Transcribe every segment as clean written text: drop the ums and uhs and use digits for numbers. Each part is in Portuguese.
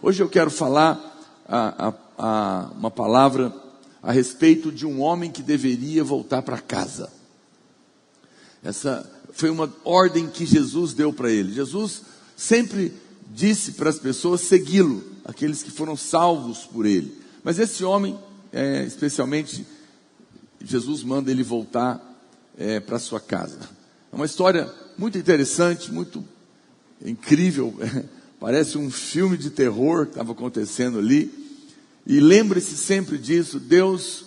Hoje eu quero falar uma palavra a respeito de um homem que deveria voltar para casa. Essa foi uma ordem que Jesus deu para ele. Jesus sempre disse para as pessoas segui-lo, aqueles que foram salvos por ele. Mas esse homem, especialmente, Jesus manda ele voltar para sua casa. É uma história muito interessante, muito incrível. Parece um filme de terror que estava acontecendo ali. E lembre-se sempre disso. Deus,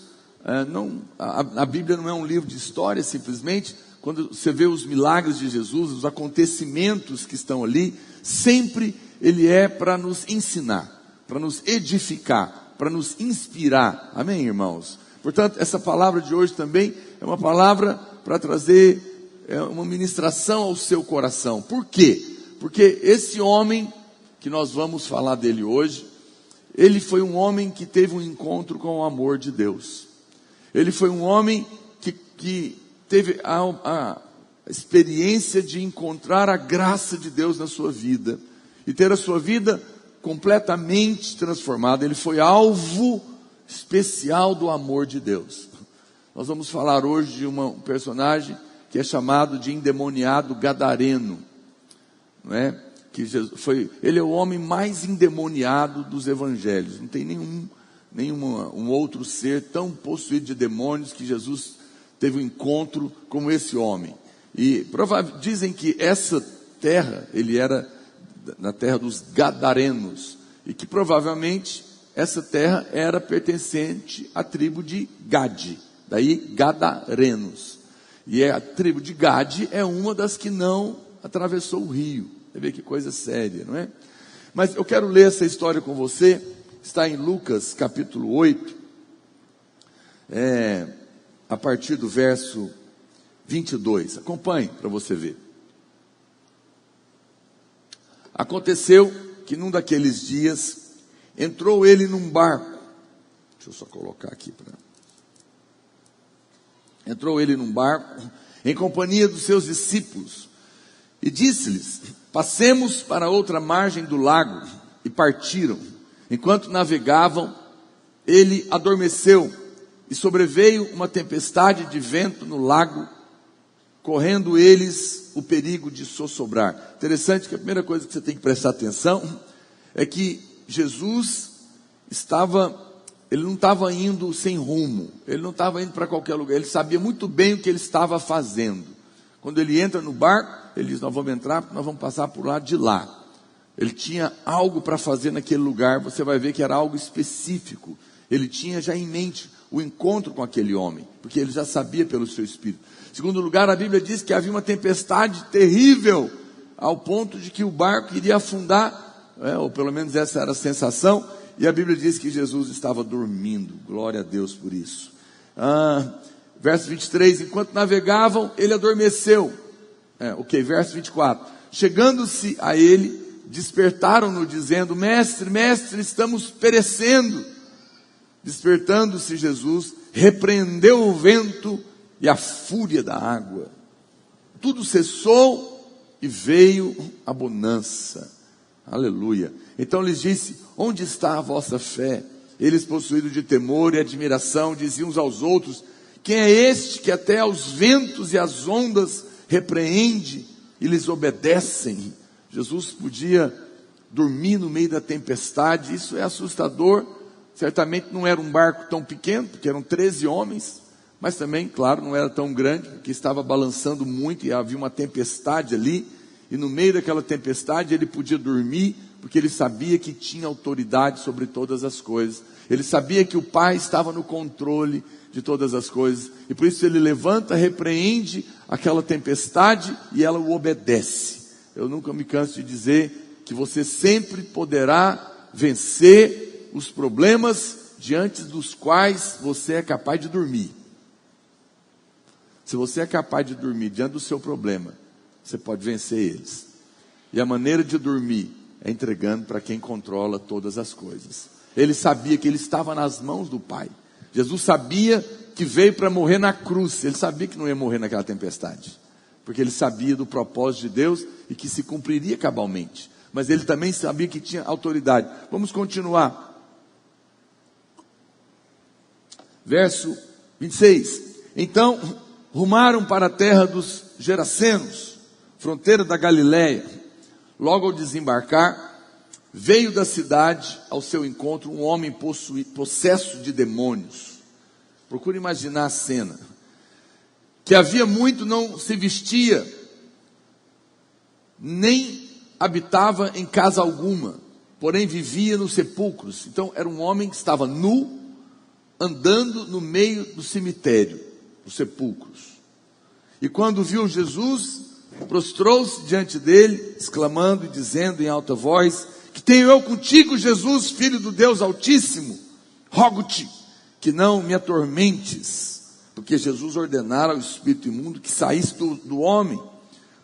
a Bíblia não é um livro de história simplesmente. Quando você vê os milagres de Jesus, os acontecimentos que estão ali, sempre ele é para nos ensinar, para nos edificar, para nos inspirar. Amém, irmãos? Portanto, essa palavra de hoje também é uma palavra para trazer uma ministração ao seu coração. Por quê? Porque esse homem que nós vamos falar dele hoje, ele foi um homem que teve um encontro com o amor de Deus. Ele foi um homem que teve a experiência de encontrar a graça de Deus na sua vida e ter a sua vida completamente transformada. Ele foi alvo especial do amor de Deus. Nós vamos falar hoje de um personagem que é chamado de endemoniado gadareno, não é? Ele é o homem mais endemoniado dos evangelhos. Não tem nenhum outro ser tão possuído de demônios que Jesus teve um encontro como esse homem. E dizem que essa terra, ele era na terra dos gadarenos, e que provavelmente essa terra era pertencente à tribo de Gade, daí gadarenos. E a tribo de Gade é uma das que não atravessou o rio. Você vê que coisa séria, não é? Mas eu quero ler essa história com você. Está em Lucas capítulo 8, a partir do verso 22. Acompanhe para você ver. Aconteceu que num daqueles dias entrou ele num barco. Deixa eu só colocar aqui Entrou ele num barco em companhia dos seus discípulos e disse-lhes: passemos para outra margem do lago. E partiram. Enquanto navegavam, ele adormeceu e sobreveio uma tempestade de vento no lago, correndo eles o perigo de sossobrar. Interessante que a primeira coisa que você tem que prestar atenção é que Jesus ele não estava indo sem rumo, ele não estava indo para qualquer lugar, ele sabia muito bem o que ele estava fazendo. Quando ele entra no barco, ele diz: nós vamos entrar porque nós vamos passar por lado de lá. Ele tinha algo para fazer naquele lugar. Você vai ver que era algo específico. Ele tinha já em mente o encontro com aquele homem, porque ele já sabia pelo seu espírito. Em segundo lugar, a Bíblia diz que havia uma tempestade terrível, ao ponto de que o barco iria afundar, ou pelo menos essa era a sensação. E a Bíblia diz que Jesus estava dormindo. Glória a Deus por isso. Verso 23, enquanto navegavam, ele adormeceu. Verso 24, chegando-se a ele, despertaram-no dizendo: mestre, mestre, estamos perecendo. Despertando-se Jesus, repreendeu o vento e a fúria da água. Tudo cessou e veio a bonança. Aleluia. Então lhes disse: onde está a vossa fé? Eles, possuídos de temor e admiração, diziam uns aos outros: quem é este que até aos ventos e às ondas repreende e lhes obedecem? Jesus podia dormir no meio da tempestade. Isso é assustador. Certamente não era um barco tão pequeno, porque eram 13 homens, mas também, claro, não era tão grande, porque estava balançando muito e havia uma tempestade ali. E no meio daquela tempestade ele podia dormir, porque ele sabia que tinha autoridade sobre todas as coisas. Ele sabia que o Pai estava no controle de todas as coisas. E por isso ele levanta, repreende aquela tempestade e ela o obedece. Eu nunca me canso de dizer que você sempre poderá vencer os problemas diante dos quais você é capaz de dormir. Se você é capaz de dormir diante do seu problema, você pode vencer eles. E a maneira de dormir é entregando para quem controla todas as coisas. Ele sabia que ele estava nas mãos do Pai. Jesus sabia que veio para morrer na cruz. Ele sabia que não ia morrer naquela tempestade, porque ele sabia do propósito de Deus e que se cumpriria cabalmente. mas ele também sabia que tinha autoridade. Vamos continuar. Verso 26. Então rumaram para a terra dos Gerasenos, fronteira da Galileia. Logo ao desembarcar, veio da cidade ao seu encontro um homem possesso de demônios. Procure imaginar a cena. Que havia muito não se vestia, nem habitava em casa alguma, porém vivia nos sepulcros. Então era um homem que estava nu, andando no meio do cemitério, dos sepulcros. E quando viu Jesus, prostrou-se diante dele, exclamando e dizendo em alta voz: que tenho eu contigo, Jesus, Filho do Deus Altíssimo? Rogo-te que não me atormentes. Porque Jesus ordenara ao espírito imundo que saísse do homem,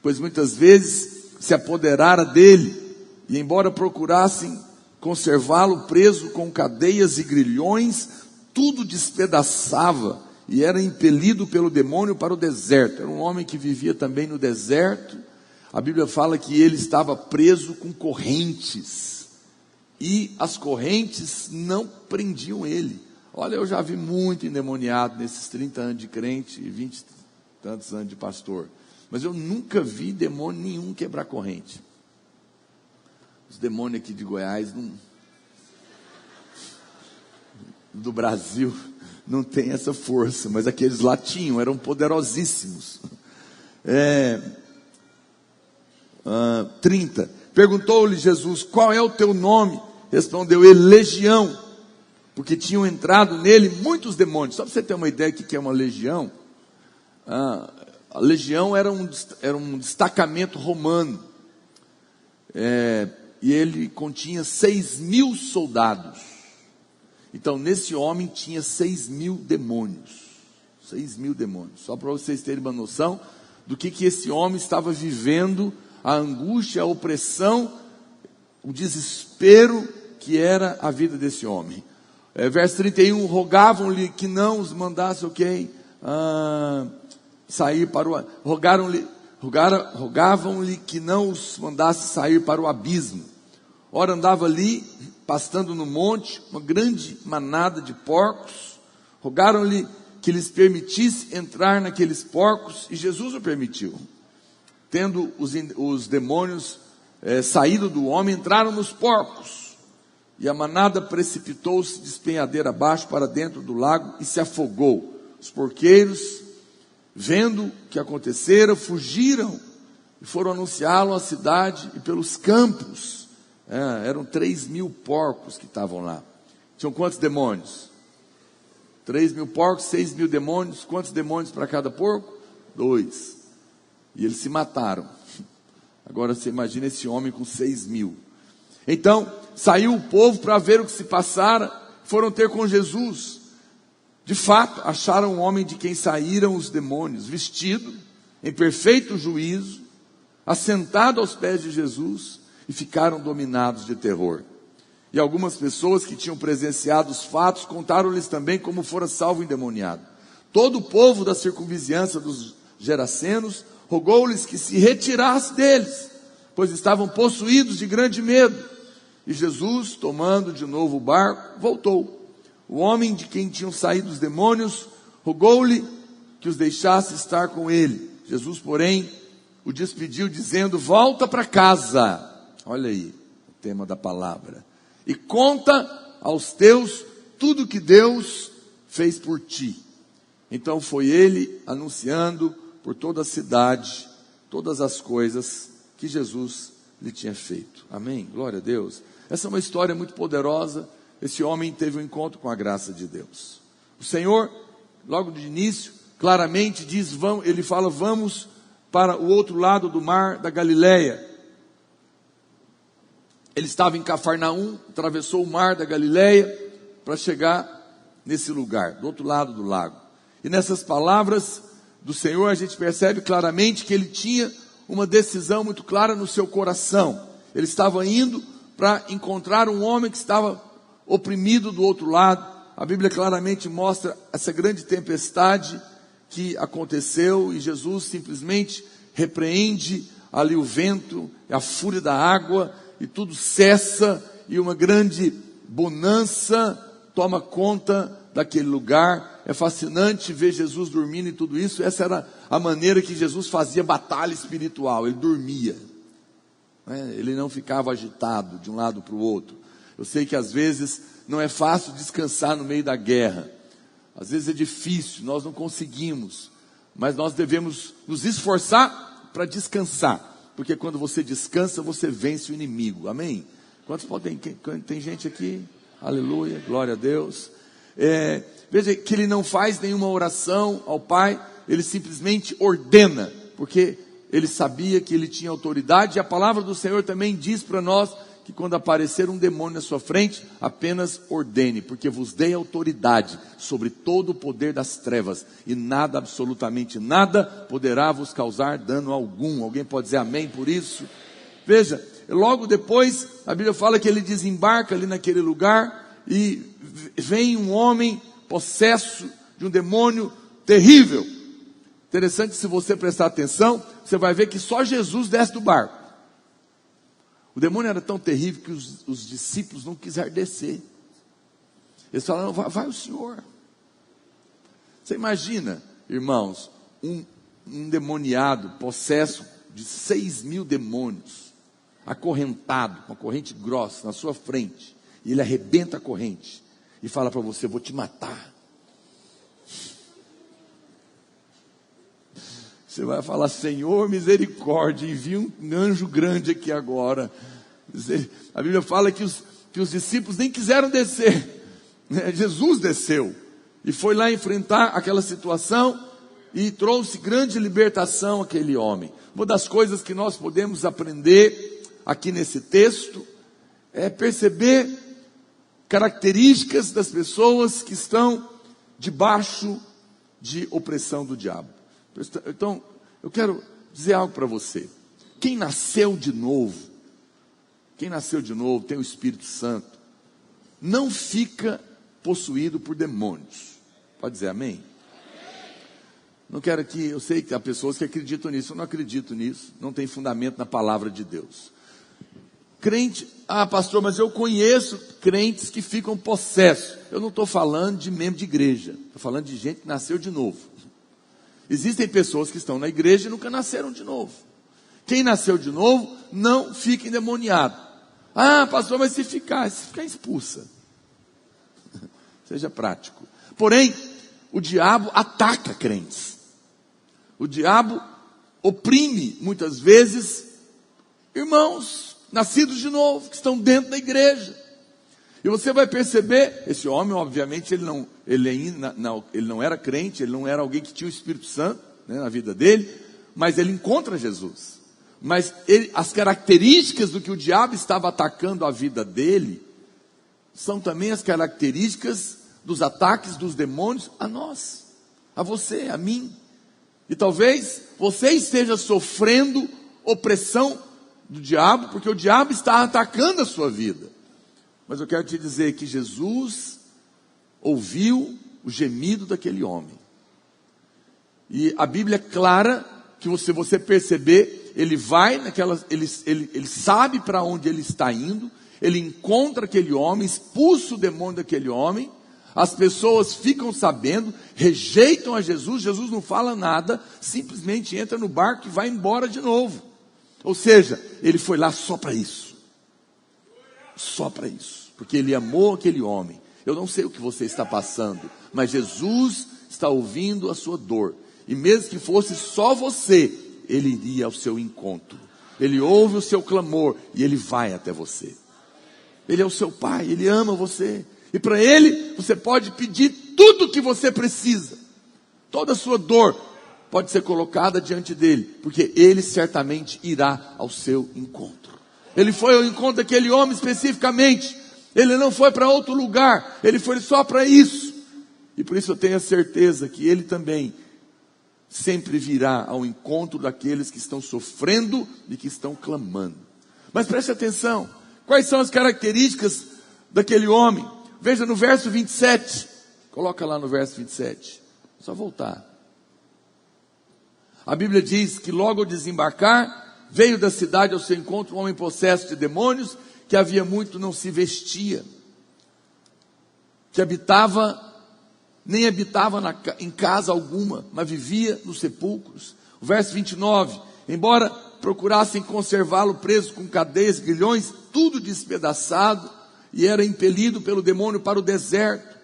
pois muitas vezes se apoderara dele, e embora procurassem conservá-lo preso com cadeias e grilhões, tudo despedaçava, e era impelido pelo demônio para o deserto. Era um homem que vivia também no deserto. A Bíblia fala que ele estava preso com correntes, e as correntes não prendiam ele. Olha, eu já vi muito endemoniado nesses 30 anos de crente e 20 e tantos anos de pastor, mas eu nunca vi demônio nenhum quebrar corrente. Os demônios aqui de Goiás, do Brasil, não tem essa força, mas aqueles lá tinham, eram poderosíssimos. 30. Perguntou-lhe Jesus: qual é o teu nome? Respondeu ele: Legião, porque tinham entrado nele muitos demônios. Só para você ter uma ideia do que é uma legião, a legião era um destacamento romano, e ele continha 6.000 soldados. Então nesse homem tinha 6.000 demônios. 6.000 demônios. Só para vocês terem uma noção do que esse homem estava vivendo, a angústia, a opressão, o desespero que era a vida desse homem. Verso 31, rogavam-lhe que não os mandasse, sair para o... Rogavam-lhe que não os mandasse sair para o abismo. Ora, andava ali, pastando no monte, uma grande manada de porcos. Rogaram-lhe que lhes permitisse entrar naqueles porcos, e Jesus o permitiu. Tendo os demônios saído do homem, entraram nos porcos. E a manada precipitou-se de despenhadeira abaixo para dentro do lago e se afogou. Os porqueiros, vendo o que acontecera, fugiram e foram anunciá-lo à cidade e pelos campos. Eram 3.000 porcos que estavam lá. Tinham quantos demônios? 3.000 porcos, 6.000 demônios. Quantos demônios para cada porco? 2. E eles se mataram. Agora você imagina esse homem com 6.000. Então saiu o povo para ver o que se passara, foram ter com Jesus. De fato, acharam um homem de quem saíram os demônios, vestido, em perfeito juízo, assentado aos pés de Jesus, e ficaram dominados de terror. E algumas pessoas que tinham presenciado os fatos, contaram-lhes também como fora salvo o endemoniado. Todo o povo da circunvizinhança dos Gerasenos rogou-lhes que se retirasse deles, pois estavam possuídos de grande medo. E Jesus, tomando de novo o barco, voltou. O homem de quem tinham saído os demônios rogou-lhe que os deixasse estar com ele. Jesus, porém, o despediu, dizendo: volta para casa. Olha aí o tema da palavra. E conta aos teus tudo que Deus fez por ti. Então foi ele anunciando por toda a cidade todas as coisas que Jesus lhe tinha feito. Amém? Glória a Deus. Essa é uma história muito poderosa. Esse homem teve um encontro com a graça de Deus. O Senhor, logo de início, claramente diz, ele fala: vamos para o outro lado do mar da Galileia. Ele estava em Cafarnaum, atravessou o mar da Galileia para chegar nesse lugar, do outro lado do lago. E nessas palavras do Senhor, a gente percebe claramente que ele tinha uma decisão muito clara no seu coração. Ele estava indo para encontrar um homem que estava oprimido do outro lado. A Bíblia claramente mostra essa grande tempestade que aconteceu, e Jesus simplesmente repreende ali o vento, a fúria da água, e tudo cessa, e uma grande bonança toma conta daquele lugar. É fascinante ver Jesus dormindo e tudo isso. Essa era a maneira que Jesus fazia batalha espiritual, ele dormia, né? Ele não ficava agitado de um lado para o outro. Eu sei que às vezes não é fácil descansar no meio da guerra, às vezes é difícil, nós não conseguimos, mas nós devemos nos esforçar para descansar, porque quando você descansa, você vence o inimigo, amém? Quantos podem, tem gente aqui? Aleluia, glória a Deus. Veja que ele não faz nenhuma oração ao Pai, ele simplesmente ordena, porque ele sabia que ele tinha autoridade, e a palavra do Senhor também diz para nós, que quando aparecer um demônio na sua frente, apenas ordene, porque vos dei autoridade sobre todo o poder das trevas, e nada, absolutamente nada, poderá vos causar dano algum. Alguém pode dizer amém por isso? Veja, logo depois, a Bíblia fala que ele desembarca ali naquele lugar, e vem um homem possesso de um demônio terrível. Interessante, se você prestar atenção, você vai ver que só Jesus desce do barco. O demônio era tão terrível que os discípulos não quiseram descer. Eles falaram, vai o Senhor. Você imagina, irmãos, um endemoniado, possesso de 6.000 demônios, acorrentado, com a corrente grossa na sua frente, e ele arrebenta a corrente, e fala para você, vou te matar. Você vai falar, Senhor, misericórdia, envia um anjo grande aqui agora. A Bíblia fala que os discípulos nem quiseram descer, né? Jesus desceu, e foi lá enfrentar aquela situação, e trouxe grande libertação àquele homem. Uma das coisas que nós podemos aprender aqui nesse texto, é perceber características das pessoas que estão debaixo de opressão do diabo. Então, eu quero dizer algo para você. Quem nasceu de novo, tem o Espírito Santo, não fica possuído por demônios. Pode dizer amém? Não quero que, eu sei que há pessoas que acreditam nisso, eu não acredito nisso, não tem fundamento na palavra de Deus. Crente, pastor, mas eu conheço crentes que ficam possessos. Eu não estou falando de membro de igreja, estou falando de gente que nasceu de novo. Existem pessoas que estão na igreja e nunca nasceram de novo. Quem nasceu de novo não fica endemoniado. Pastor, mas se ficar expulsa. Seja prático. Porém, o diabo ataca crentes. O diabo oprime muitas vezes irmãos nascidos de novo, que estão dentro da igreja. E você vai perceber, esse homem obviamente ele não era crente, ele não era alguém que tinha o Espírito Santo, né, na vida dele, mas ele encontra Jesus. Mas as características do que o diabo estava atacando a vida dele, são também as características dos ataques dos demônios a nós, a você, a mim. E talvez você esteja sofrendo opressão do diabo, porque o diabo está atacando a sua vida. Mas eu quero te dizer que Jesus ouviu o gemido daquele homem. E a Bíblia é clara que se você perceber, ele vai ele sabe para onde ele está indo, ele encontra aquele homem, expulsa o demônio daquele homem, as pessoas ficam sabendo, rejeitam a Jesus, Jesus não fala nada, simplesmente entra no barco e vai embora de novo. Ou seja, ele foi lá só para isso. Só para isso. Porque ele amou aquele homem. Eu não sei o que você está passando, mas Jesus está ouvindo a sua dor. E mesmo que fosse só você, ele iria ao seu encontro. Ele ouve o seu clamor e ele vai até você. Ele é o seu pai, ele ama você. E para ele, você pode pedir tudo o que você precisa. Toda a sua dor pode ser colocada diante dele, porque ele certamente irá ao seu encontro. Ele foi ao encontro daquele homem especificamente. Ele não foi para outro lugar, ele foi só para isso. E por isso eu tenho a certeza que ele também sempre virá ao encontro daqueles que estão sofrendo e que estão clamando. Mas preste atenção, quais são as características daquele homem? Veja no verso 27, coloca lá no verso 27, só voltar. A Bíblia diz que logo ao desembarcar, veio da cidade ao seu encontro um homem possesso de demônios, que havia muito não se vestia, que nem habitava em casa alguma, mas vivia nos sepulcros. O verso 29, embora procurassem conservá-lo preso com cadeias, grilhões, tudo despedaçado, e era impelido pelo demônio para o deserto.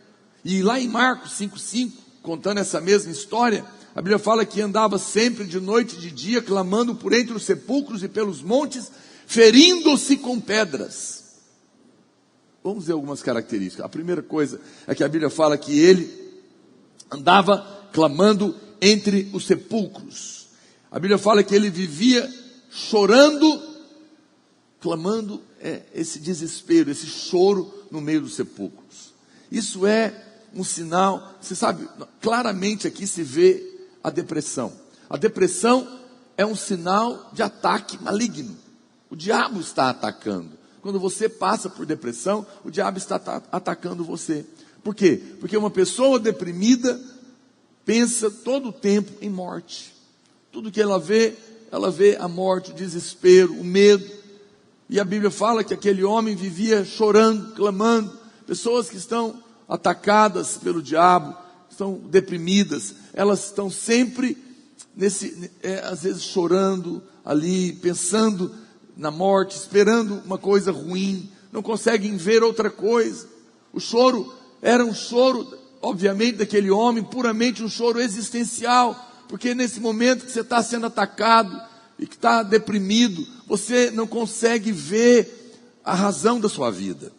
E lá em Marcos 5,5, contando essa mesma história, a Bíblia fala que andava sempre de noite e de dia, clamando por entre os sepulcros e pelos montes, ferindo-se com pedras. Vamos ver algumas características. A primeira coisa é que a Bíblia fala que ele andava clamando entre os sepulcros. A Bíblia fala que ele vivia chorando, clamando, esse desespero, esse choro no meio dos sepulcros. Isso é um sinal, você sabe, claramente aqui se vê a depressão. A depressão é um sinal de ataque maligno. O diabo está atacando. Quando você passa por depressão, o diabo está atacando você. Por quê? Porque uma pessoa deprimida pensa todo o tempo em morte. Tudo que ela vê a morte, o desespero, o medo. E a Bíblia fala que aquele homem vivia chorando, clamando. Pessoas que estão atacadas pelo diabo, estão deprimidas, elas estão sempre às vezes chorando ali, pensando na morte, esperando uma coisa ruim, não conseguem ver outra coisa. O choro era um choro, obviamente, daquele homem, puramente um choro existencial, porque nesse momento que você está sendo atacado e que está deprimido, você não consegue ver a razão da sua vida.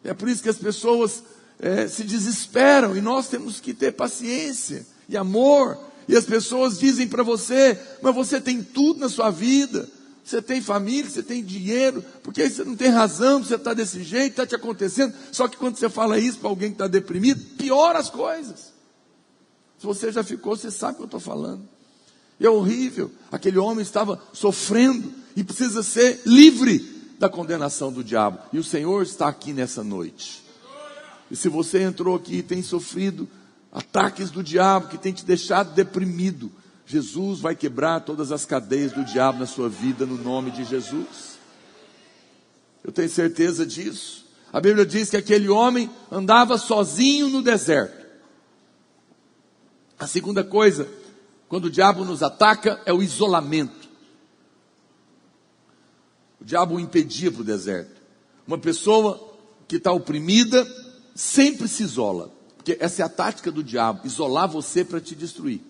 É por isso que as pessoas se desesperam, e nós temos que ter paciência e amor. E as pessoas dizem para você: mas você tem tudo na sua vida, você tem família, você tem dinheiro, porque você não tem razão, você está desse jeito, está te acontecendo. Só que quando você fala isso para alguém que está deprimido, piora as coisas. Se você já ficou, você sabe o que eu estou falando. E é horrível. Aquele homem estava sofrendo e precisa ser livre da condenação do diabo. E o Senhor está aqui nessa noite. E se você entrou aqui e tem sofrido ataques do diabo que tem te deixado deprimido, Jesus vai quebrar todas as cadeias do diabo na sua vida, no nome de Jesus. Eu tenho certeza disso. A Bíblia diz que aquele homem andava sozinho no deserto. A segunda coisa, quando o diabo nos ataca, é o isolamento. O diabo o impedia para o deserto. Uma pessoa que está oprimida sempre se isola, porque essa é a tática do diabo, isolar você para te destruir.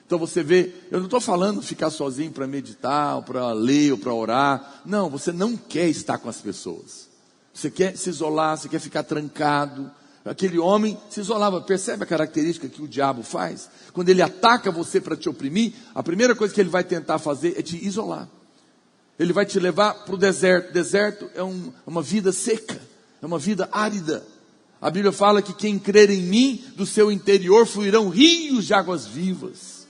Então você vê, eu não estou falando ficar sozinho para meditar, ou para ler, ou para orar. Não, você não quer estar com as pessoas. Você quer se isolar, você quer ficar trancado. Aquele homem se isolava. Percebe a característica que o diabo faz? Quando ele ataca você para te oprimir, a primeira coisa que ele vai tentar fazer é te isolar. Ele vai te levar para o deserto. O deserto é uma vida seca, é uma vida árida. A Bíblia fala que quem crer em mim, do seu interior fluirão rios de águas vivas.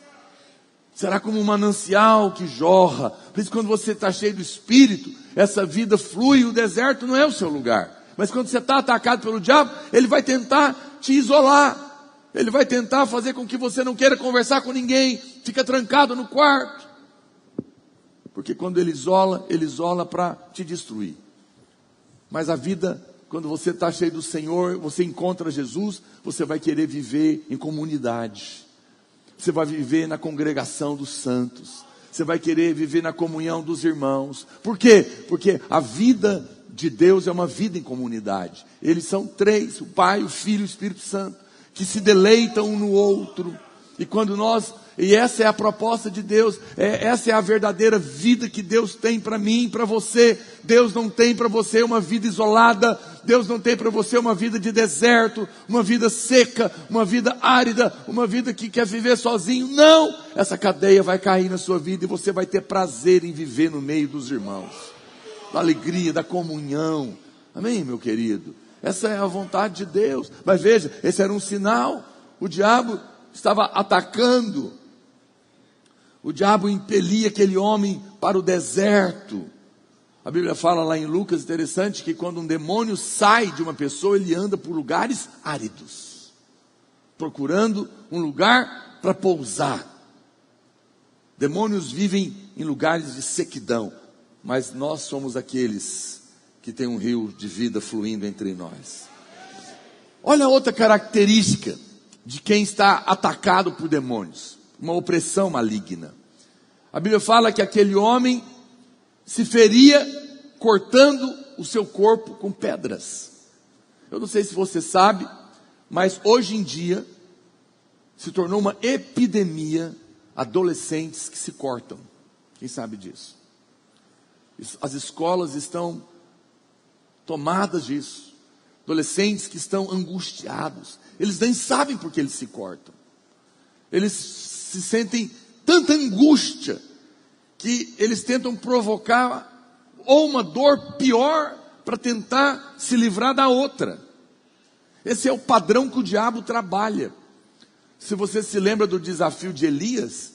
Será como um manancial que jorra. Por isso, quando você está cheio do Espírito, essa vida flui. O deserto não é o seu lugar. Mas quando você está atacado pelo diabo, ele vai tentar te isolar. Ele vai tentar fazer com que você não queira conversar com ninguém. Fica trancado no quarto. Porque quando ele isola para te destruir. Mas a vida, quando você está cheio do Senhor, você encontra Jesus, você vai querer viver em comunidade. Você vai viver na congregação dos santos. Você vai querer viver na comunhão dos irmãos. Por quê? Porque a vida de Deus é uma vida em comunidade. Eles são três, o Pai, o Filho e o Espírito Santo, que se deleitam um no outro. E essa é a proposta de Deus, essa é a verdadeira vida que Deus tem para mim e para você. Deus não tem para você uma vida isolada, Deus não tem para você uma vida de deserto, uma vida seca, uma vida árida, uma vida que quer viver sozinho. Não, essa cadeia vai cair na sua vida e você vai ter prazer em viver no meio dos irmãos, da alegria, da comunhão. Amém, meu querido? Essa é a vontade de Deus. Mas veja, esse era um sinal. O diabo estava atacando. O diabo impelia aquele homem para o deserto. A Bíblia fala lá em Lucas, interessante, que quando um demônio sai de uma pessoa, ele anda por lugares áridos, procurando um lugar para pousar. Demônios vivem em lugares de sequidão, mas nós somos aqueles que têm um rio de vida fluindo entre nós. Olha outra característica de quem está atacado por demônios, uma opressão maligna. A Bíblia fala que aquele homem se feria cortando o seu corpo com pedras. Eu não sei se você sabe, mas hoje em dia se tornou uma epidemia adolescentes que se cortam. Quem sabe disso? As escolas estão tomadas disso. Adolescentes que estão angustiados. Eles nem sabem por que eles se cortam. Eles se sentem tanta angústia que eles tentam provocar ou uma dor pior para tentar se livrar da outra. Esse é o padrão que o diabo trabalha. Se você se lembra do desafio de Elias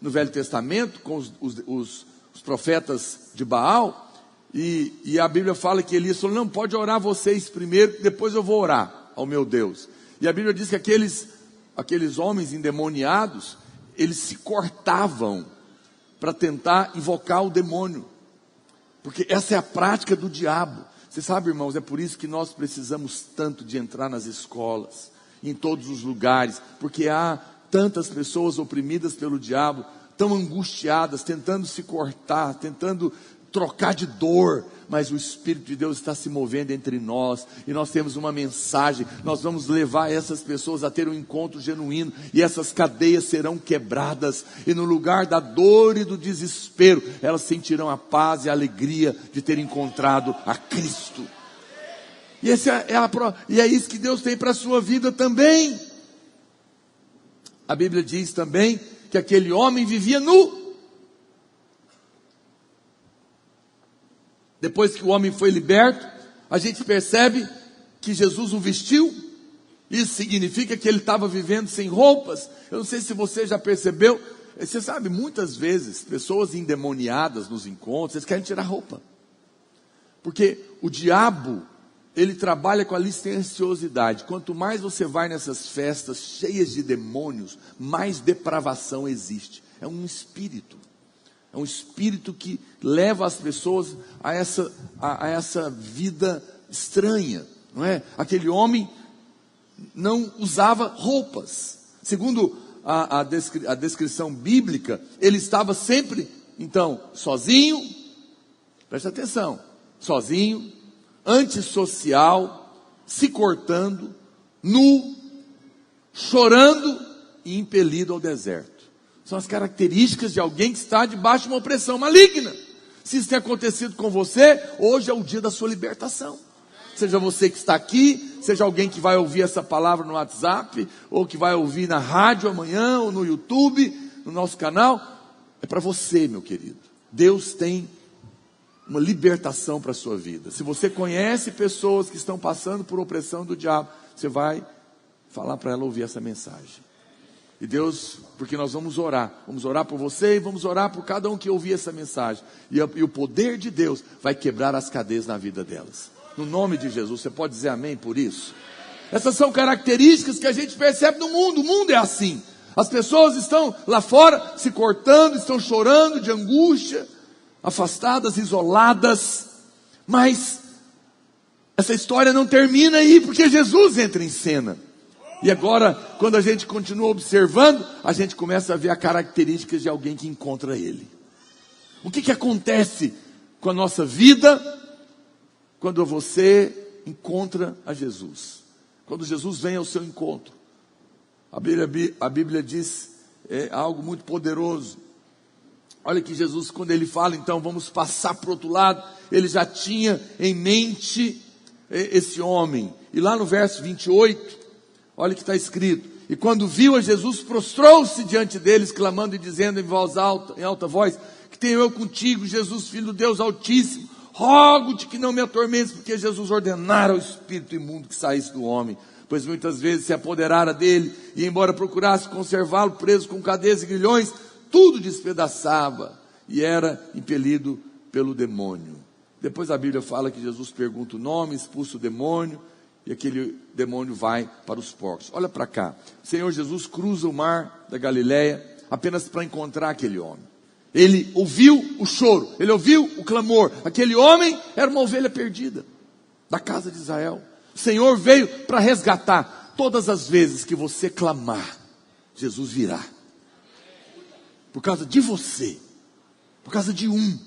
no Velho Testamento com os profetas de Baal, e a Bíblia fala que Elias falou: não, pode orar vocês primeiro, depois eu vou orar ao meu Deus. E a Bíblia diz que aqueles homens endemoniados, eles se cortavam para tentar invocar o demônio, porque essa é a prática do diabo. Você sabe, irmãos, é por isso que nós precisamos tanto de entrar nas escolas, em todos os lugares, porque há tantas pessoas oprimidas pelo diabo, tão angustiadas, tentando se cortar, tentando trocar de dor, mas o Espírito de Deus está se movendo entre nós, e nós temos uma mensagem. Nós vamos levar essas pessoas a ter um encontro genuíno, e essas cadeias serão quebradas, e no lugar da dor e do desespero, elas sentirão a paz e a alegria de ter encontrado a Cristo. E é isso que Deus tem para a sua vida também. A Bíblia diz também que aquele homem vivia nu. Depois que o homem foi liberto, a gente percebe que Jesus o vestiu. Isso significa que ele estava vivendo sem roupas. Eu não sei se você já percebeu. Você sabe, muitas vezes, pessoas endemoniadas nos encontros, eles querem tirar roupa. Porque o diabo, ele trabalha com a licenciosidade. Quanto mais você vai nessas festas cheias de demônios, mais depravação existe. É um espírito. É um espírito que leva as pessoas a essa vida estranha, não é? Aquele homem não usava roupas. Segundo a descrição bíblica, ele estava sempre, então, sozinho, presta atenção, sozinho, antissocial, se cortando, nu, chorando e impelido ao deserto. São as características de alguém que está debaixo de uma opressão maligna. Se isso tem acontecido com você, hoje é o dia da sua libertação. Seja você que está aqui, seja alguém que vai ouvir essa palavra no WhatsApp, ou que vai ouvir na rádio amanhã, ou no YouTube, no nosso canal, é para você, meu querido. Deus tem uma libertação para a sua vida. Se você conhece pessoas que estão passando por opressão do diabo, você vai falar para ela ouvir essa mensagem. E Deus, porque nós vamos orar por você e vamos orar por cada um que ouvir essa mensagem. E o poder de Deus vai quebrar as cadeias na vida delas. No nome de Jesus, você pode dizer amém por isso? Essas são características que a gente percebe no mundo. O mundo é assim. As pessoas estão lá fora se cortando, estão chorando de angústia, afastadas, isoladas. Mas essa história não termina aí, porque Jesus entra em cena. E agora, quando a gente continua observando, a gente começa a ver as características de alguém que encontra Ele. O que acontece com a nossa vida quando você encontra a Jesus? Quando Jesus vem ao seu encontro. A Bíblia diz algo muito poderoso. Olha que Jesus, quando ele fala, então vamos passar para o outro lado, ele já tinha em mente esse homem. E lá no verso 28, olha o que está escrito: e quando viu a Jesus, prostrou-se diante deles, clamando e dizendo em voz alta, em alta voz: que tenho eu contigo, Jesus, Filho do Deus Altíssimo, rogo-te que não me atormentes. Porque Jesus ordenara ao espírito imundo que saísse do homem, pois muitas vezes se apoderara dele, e embora procurasse conservá-lo preso com cadeias e grilhões, tudo despedaçava, e era impelido pelo demônio. Depois a Bíblia fala que Jesus pergunta o nome, expulsa o demônio, e aquele demônio vai para os porcos. Olha para cá, o Senhor Jesus cruza o mar da Galileia, apenas para encontrar aquele homem. Ele ouviu o choro, ele ouviu o clamor. Aquele homem era uma ovelha perdida da casa de Israel. O Senhor veio para resgatar. Todas as vezes que você clamar, Jesus virá. Por causa de você, por causa de um.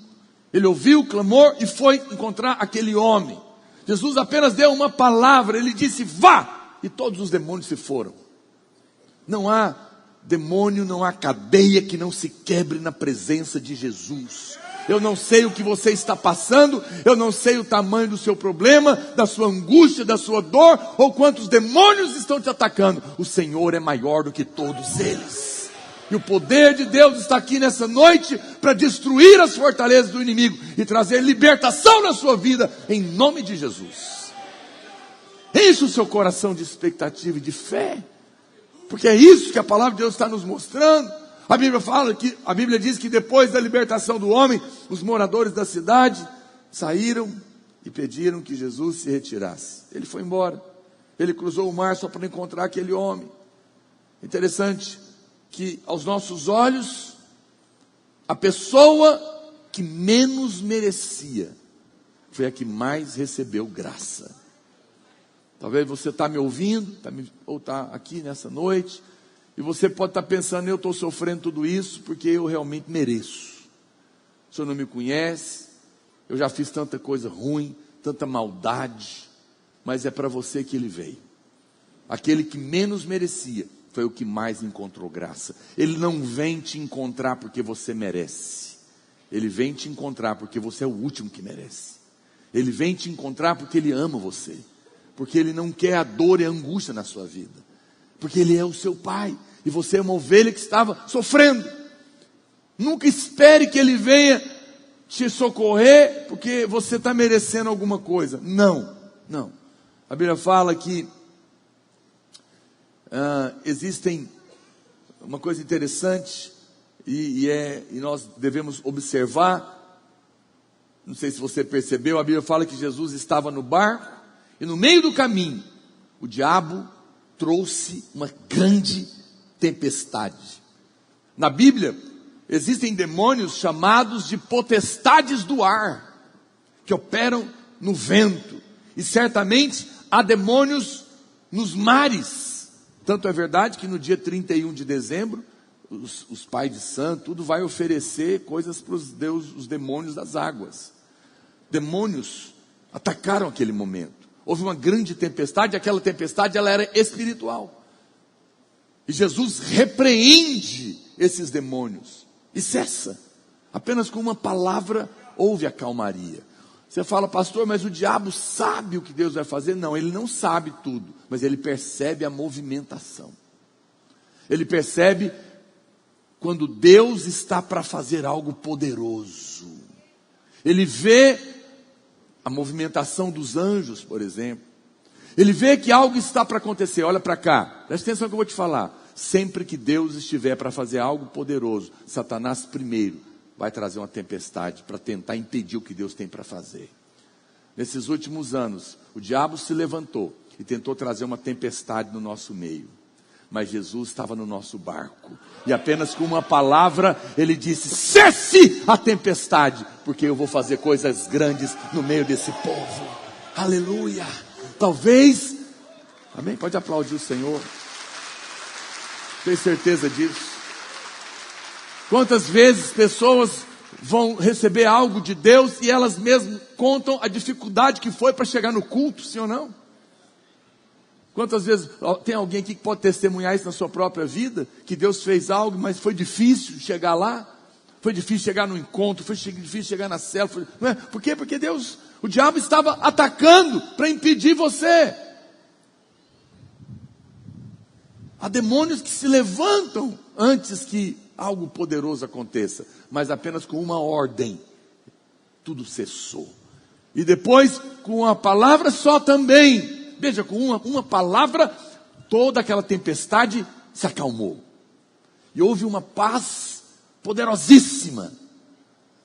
Ele ouviu o clamor e foi encontrar aquele homem. Jesus apenas deu uma palavra, ele disse: vá! E todos os demônios se foram. Não há demônio, não há cadeia que não se quebre na presença de Jesus. Eu não sei o que você está passando, eu não sei o tamanho do seu problema, da sua angústia, da sua dor, ou quantos demônios estão te atacando. O Senhor é maior do que todos eles. E o poder de Deus está aqui nessa noite para destruir as fortalezas do inimigo e trazer libertação na sua vida, em nome de Jesus. Enche o seu coração de expectativa e de fé, porque é isso que a palavra de Deus está nos mostrando. A Bíblia diz que depois da libertação do homem, os moradores da cidade saíram e pediram que Jesus se retirasse. Ele foi embora. Ele cruzou o mar só para encontrar aquele homem. Interessante que aos nossos olhos, a pessoa que menos merecia foi a que mais recebeu graça. Talvez você está me ouvindo, ou está aqui nessa noite, e você pode estar pensando: eu estou sofrendo tudo isso porque eu realmente mereço. O senhor não me conhece, eu já fiz tanta coisa ruim, tanta maldade, mas é para você que ele veio. Aquele que menos merecia foi o que mais encontrou graça. Ele não vem te encontrar porque você merece. Ele vem te encontrar porque você é o último que merece. Ele vem te encontrar porque ele ama você. Porque ele não quer a dor e a angústia na sua vida. Porque ele é o seu pai. E você é uma ovelha que estava sofrendo. Nunca espere que ele venha te socorrer porque você está merecendo alguma coisa. Não. A Bíblia fala que existem uma coisa interessante e nós devemos observar. Não sei se você percebeu, a Bíblia fala que Jesus estava no barco e no meio do caminho o diabo trouxe uma grande tempestade. Na Bíblia existem demônios chamados de potestades do ar, que operam no vento, e certamente há demônios nos mares. Tanto é verdade que no dia 31 de dezembro, os pais de santo, tudo vai oferecer coisas para os demônios das águas. Demônios atacaram aquele momento. Houve uma grande tempestade, aquela tempestade ela era espiritual. E Jesus repreende esses demônios e cessa. Apenas com uma palavra houve a calmaria. Você fala: pastor, mas o diabo sabe o que Deus vai fazer? Não, ele não sabe tudo, mas ele percebe a movimentação. Ele percebe quando Deus está para fazer algo poderoso. Ele vê a movimentação dos anjos, por exemplo. Ele vê que algo está para acontecer. Olha para cá, presta atenção no que eu vou te falar. Sempre que Deus estiver para fazer algo poderoso, Satanás primeiro vai trazer uma tempestade para tentar impedir o que Deus tem para fazer. Nesses últimos anos, o diabo se levantou e tentou trazer uma tempestade no nosso meio. Mas Jesus estava no nosso barco. E apenas com uma palavra, ele disse: cesse a tempestade, porque eu vou fazer coisas grandes no meio desse povo. Aleluia. Talvez, amém? Pode aplaudir o Senhor. Tem certeza disso? Quantas vezes pessoas vão receber algo de Deus e elas mesmas contam a dificuldade que foi para chegar no culto, sim ou não? Quantas vezes tem alguém aqui que pode testemunhar isso na sua própria vida? Que Deus fez algo, mas foi difícil chegar lá? Foi difícil chegar no encontro, foi difícil chegar na célula. Não é? Por quê? Porque o diabo estava atacando para impedir você. Há demônios que se levantam antes que algo poderoso aconteça, mas apenas com uma ordem, tudo cessou. E depois, com uma palavra só também, veja, com uma palavra, toda aquela tempestade se acalmou. E houve uma paz poderosíssima.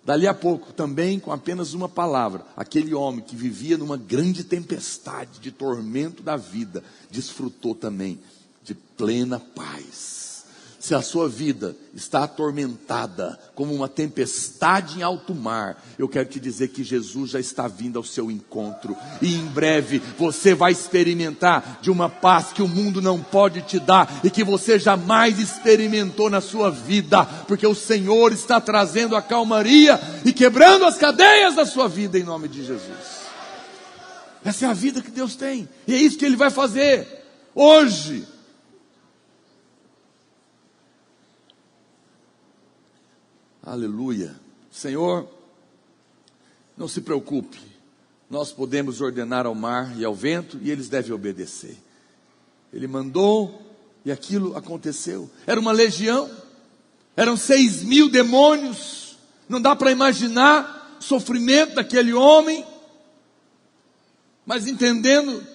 Dali a pouco, também com apenas uma palavra, aquele homem que vivia numa grande tempestade, de tormento da vida, desfrutou também de plena paz. Se a sua vida está atormentada como uma tempestade em alto mar, eu quero te dizer que Jesus já está vindo ao seu encontro. E em breve você vai experimentar de uma paz que o mundo não pode te dar e que você jamais experimentou na sua vida. Porque o Senhor está trazendo a calmaria e quebrando as cadeias da sua vida em nome de Jesus. Essa é a vida que Deus tem. E é isso que Ele vai fazer hoje. Aleluia. Senhor, não se preocupe. Nós podemos ordenar ao mar e ao vento e eles devem obedecer. Ele mandou e aquilo aconteceu. Era uma legião. Eram 6.000 demônios. Não dá para imaginar o sofrimento daquele homem. Mas entendendo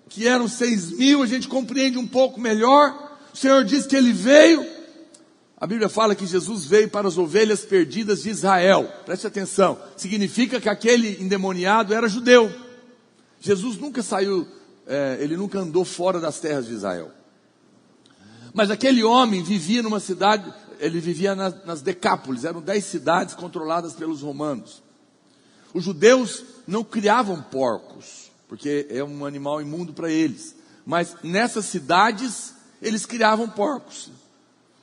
que eram 6.000, a gente compreende um pouco melhor. O Senhor diz que Ele veio. A Bíblia fala que Jesus veio para as ovelhas perdidas de Israel. Preste atenção. Significa que aquele endemoniado era judeu. Jesus nunca saiu, ele nunca andou fora das terras de Israel. Mas aquele homem vivia numa cidade, ele vivia nas Decápolis. Eram 10 cidades controladas pelos romanos. Os judeus não criavam porcos, porque é um animal imundo para eles. Mas nessas cidades, eles criavam porcos.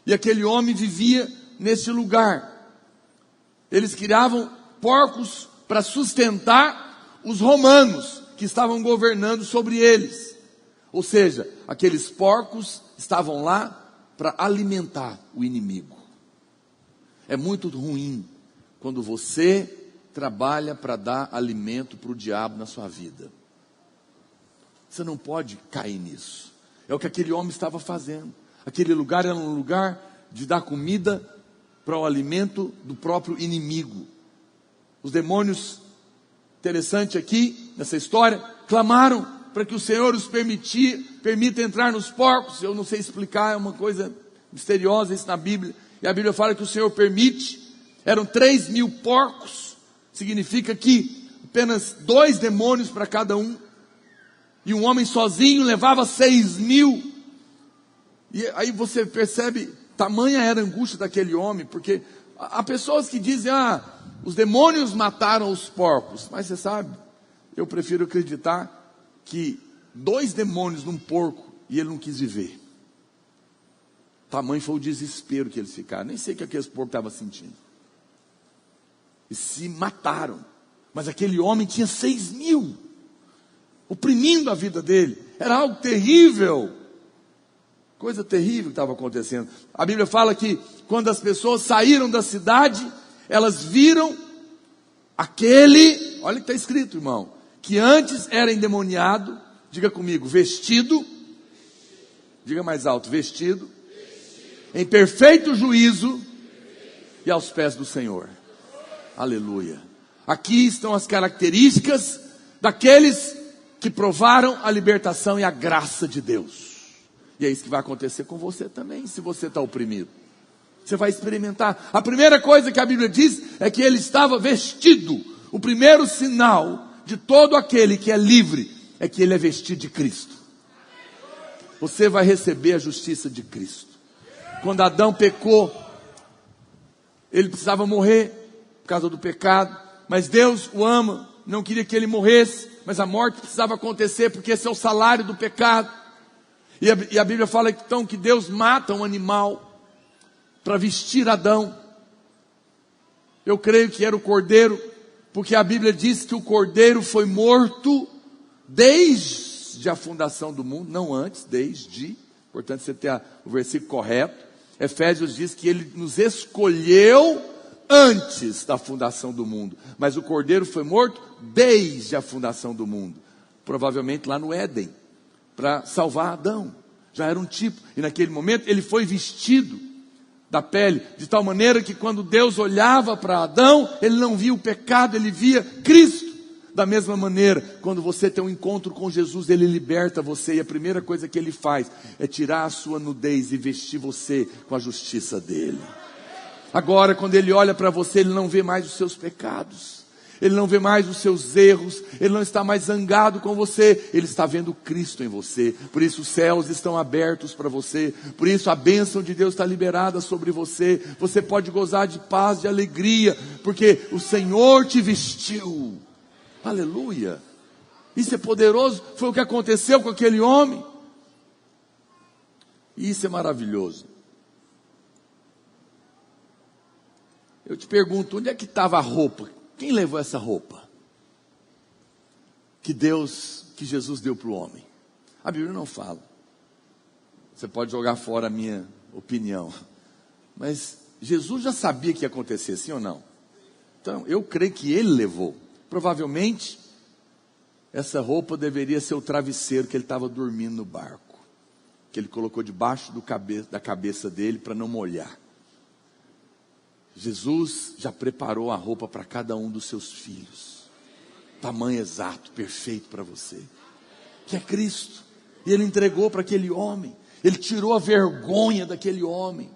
E aquele homem vivia nesse lugar. Eles criavam porcos para sustentar os romanos que estavam governando sobre eles. Ou seja, aqueles porcos estavam lá para alimentar o inimigo. É muito ruim quando você trabalha para dar alimento para o diabo na sua vida. Você não pode cair nisso. É o que aquele homem estava fazendo. Aquele lugar era um lugar de dar comida para o alimento do próprio inimigo. Os demônios, interessante aqui, nessa história, clamaram para que o Senhor os permita entrar nos porcos. Eu não sei explicar, é uma coisa misteriosa isso na Bíblia. E a Bíblia fala que o Senhor permite. Eram 3.000 porcos. Significa que apenas 2 demônios para cada um. E um homem sozinho levava 6.000. E aí você percebe, tamanha era a angústia daquele homem, porque há pessoas que dizem, os demônios mataram os porcos. Mas você sabe, eu prefiro acreditar que 2 demônios num porco e ele não quis viver. Tamanho foi o desespero que eles ficaram. Nem sei o que aqueles porcos estavam sentindo. E se mataram. Mas aquele homem tinha 6.000, oprimindo a vida dele. Era algo terrível. Coisa terrível que estava acontecendo. A Bíblia fala que quando as pessoas saíram da cidade, elas viram aquele, olha o que está escrito, irmão, que antes era endemoniado, diga comigo, vestido, diga mais alto, vestido, em perfeito juízo e aos pés do Senhor. Aleluia. Aqui estão as características daqueles que provaram a libertação e a graça de Deus. E é isso que vai acontecer com você também, se você está oprimido. Você vai experimentar. A primeira coisa que a Bíblia diz é que ele estava vestido. O primeiro sinal de todo aquele que é livre é que ele é vestido de Cristo. Você vai receber a justiça de Cristo. Quando Adão pecou, ele precisava morrer por causa do pecado. Mas Deus o ama, não queria que ele morresse. Mas a morte precisava acontecer porque esse é o salário do pecado. E a Bíblia fala então que Deus mata um animal para vestir Adão. Eu creio que era o cordeiro, porque a Bíblia diz que o cordeiro foi morto desde a fundação do mundo, não antes, desde. Portanto, você tem o versículo correto. Efésios diz que ele nos escolheu antes da fundação do mundo, mas o cordeiro foi morto desde a fundação do mundo, provavelmente lá no Éden, para salvar Adão. Já era um tipo, e naquele momento ele foi vestido da pele, de tal maneira que quando Deus olhava para Adão, ele não via o pecado, ele via Cristo. Da mesma maneira, quando você tem um encontro com Jesus, ele liberta você, e a primeira coisa que ele faz é tirar a sua nudez e vestir você com a justiça dele. Agora, quando ele olha para você, ele não vê mais os seus pecados. Ele não vê mais os seus erros, Ele não está mais zangado com você, Ele está vendo Cristo em você. Por isso os céus estão abertos para você, por isso a bênção de Deus está liberada sobre você. Você pode gozar de paz, de alegria, porque o Senhor te vestiu. Aleluia! Isso é poderoso, foi o que aconteceu com aquele homem. E isso é maravilhoso. Eu te pergunto, onde é que estava a roupa? Quem levou essa roupa? Que Jesus deu para o homem. A Bíblia não fala. Você pode jogar fora a minha opinião. Mas Jesus já sabia que ia acontecer, sim ou não? Então, eu creio que Ele levou. Provavelmente, essa roupa deveria ser o travesseiro que ele estava dormindo no barco. Que ele colocou debaixo da cabeça dele para não molhar. Jesus já preparou a roupa para cada um dos seus filhos. Tamanho exato, perfeito para você. Que é Cristo. E Ele entregou para aquele homem. Ele tirou a vergonha daquele homem.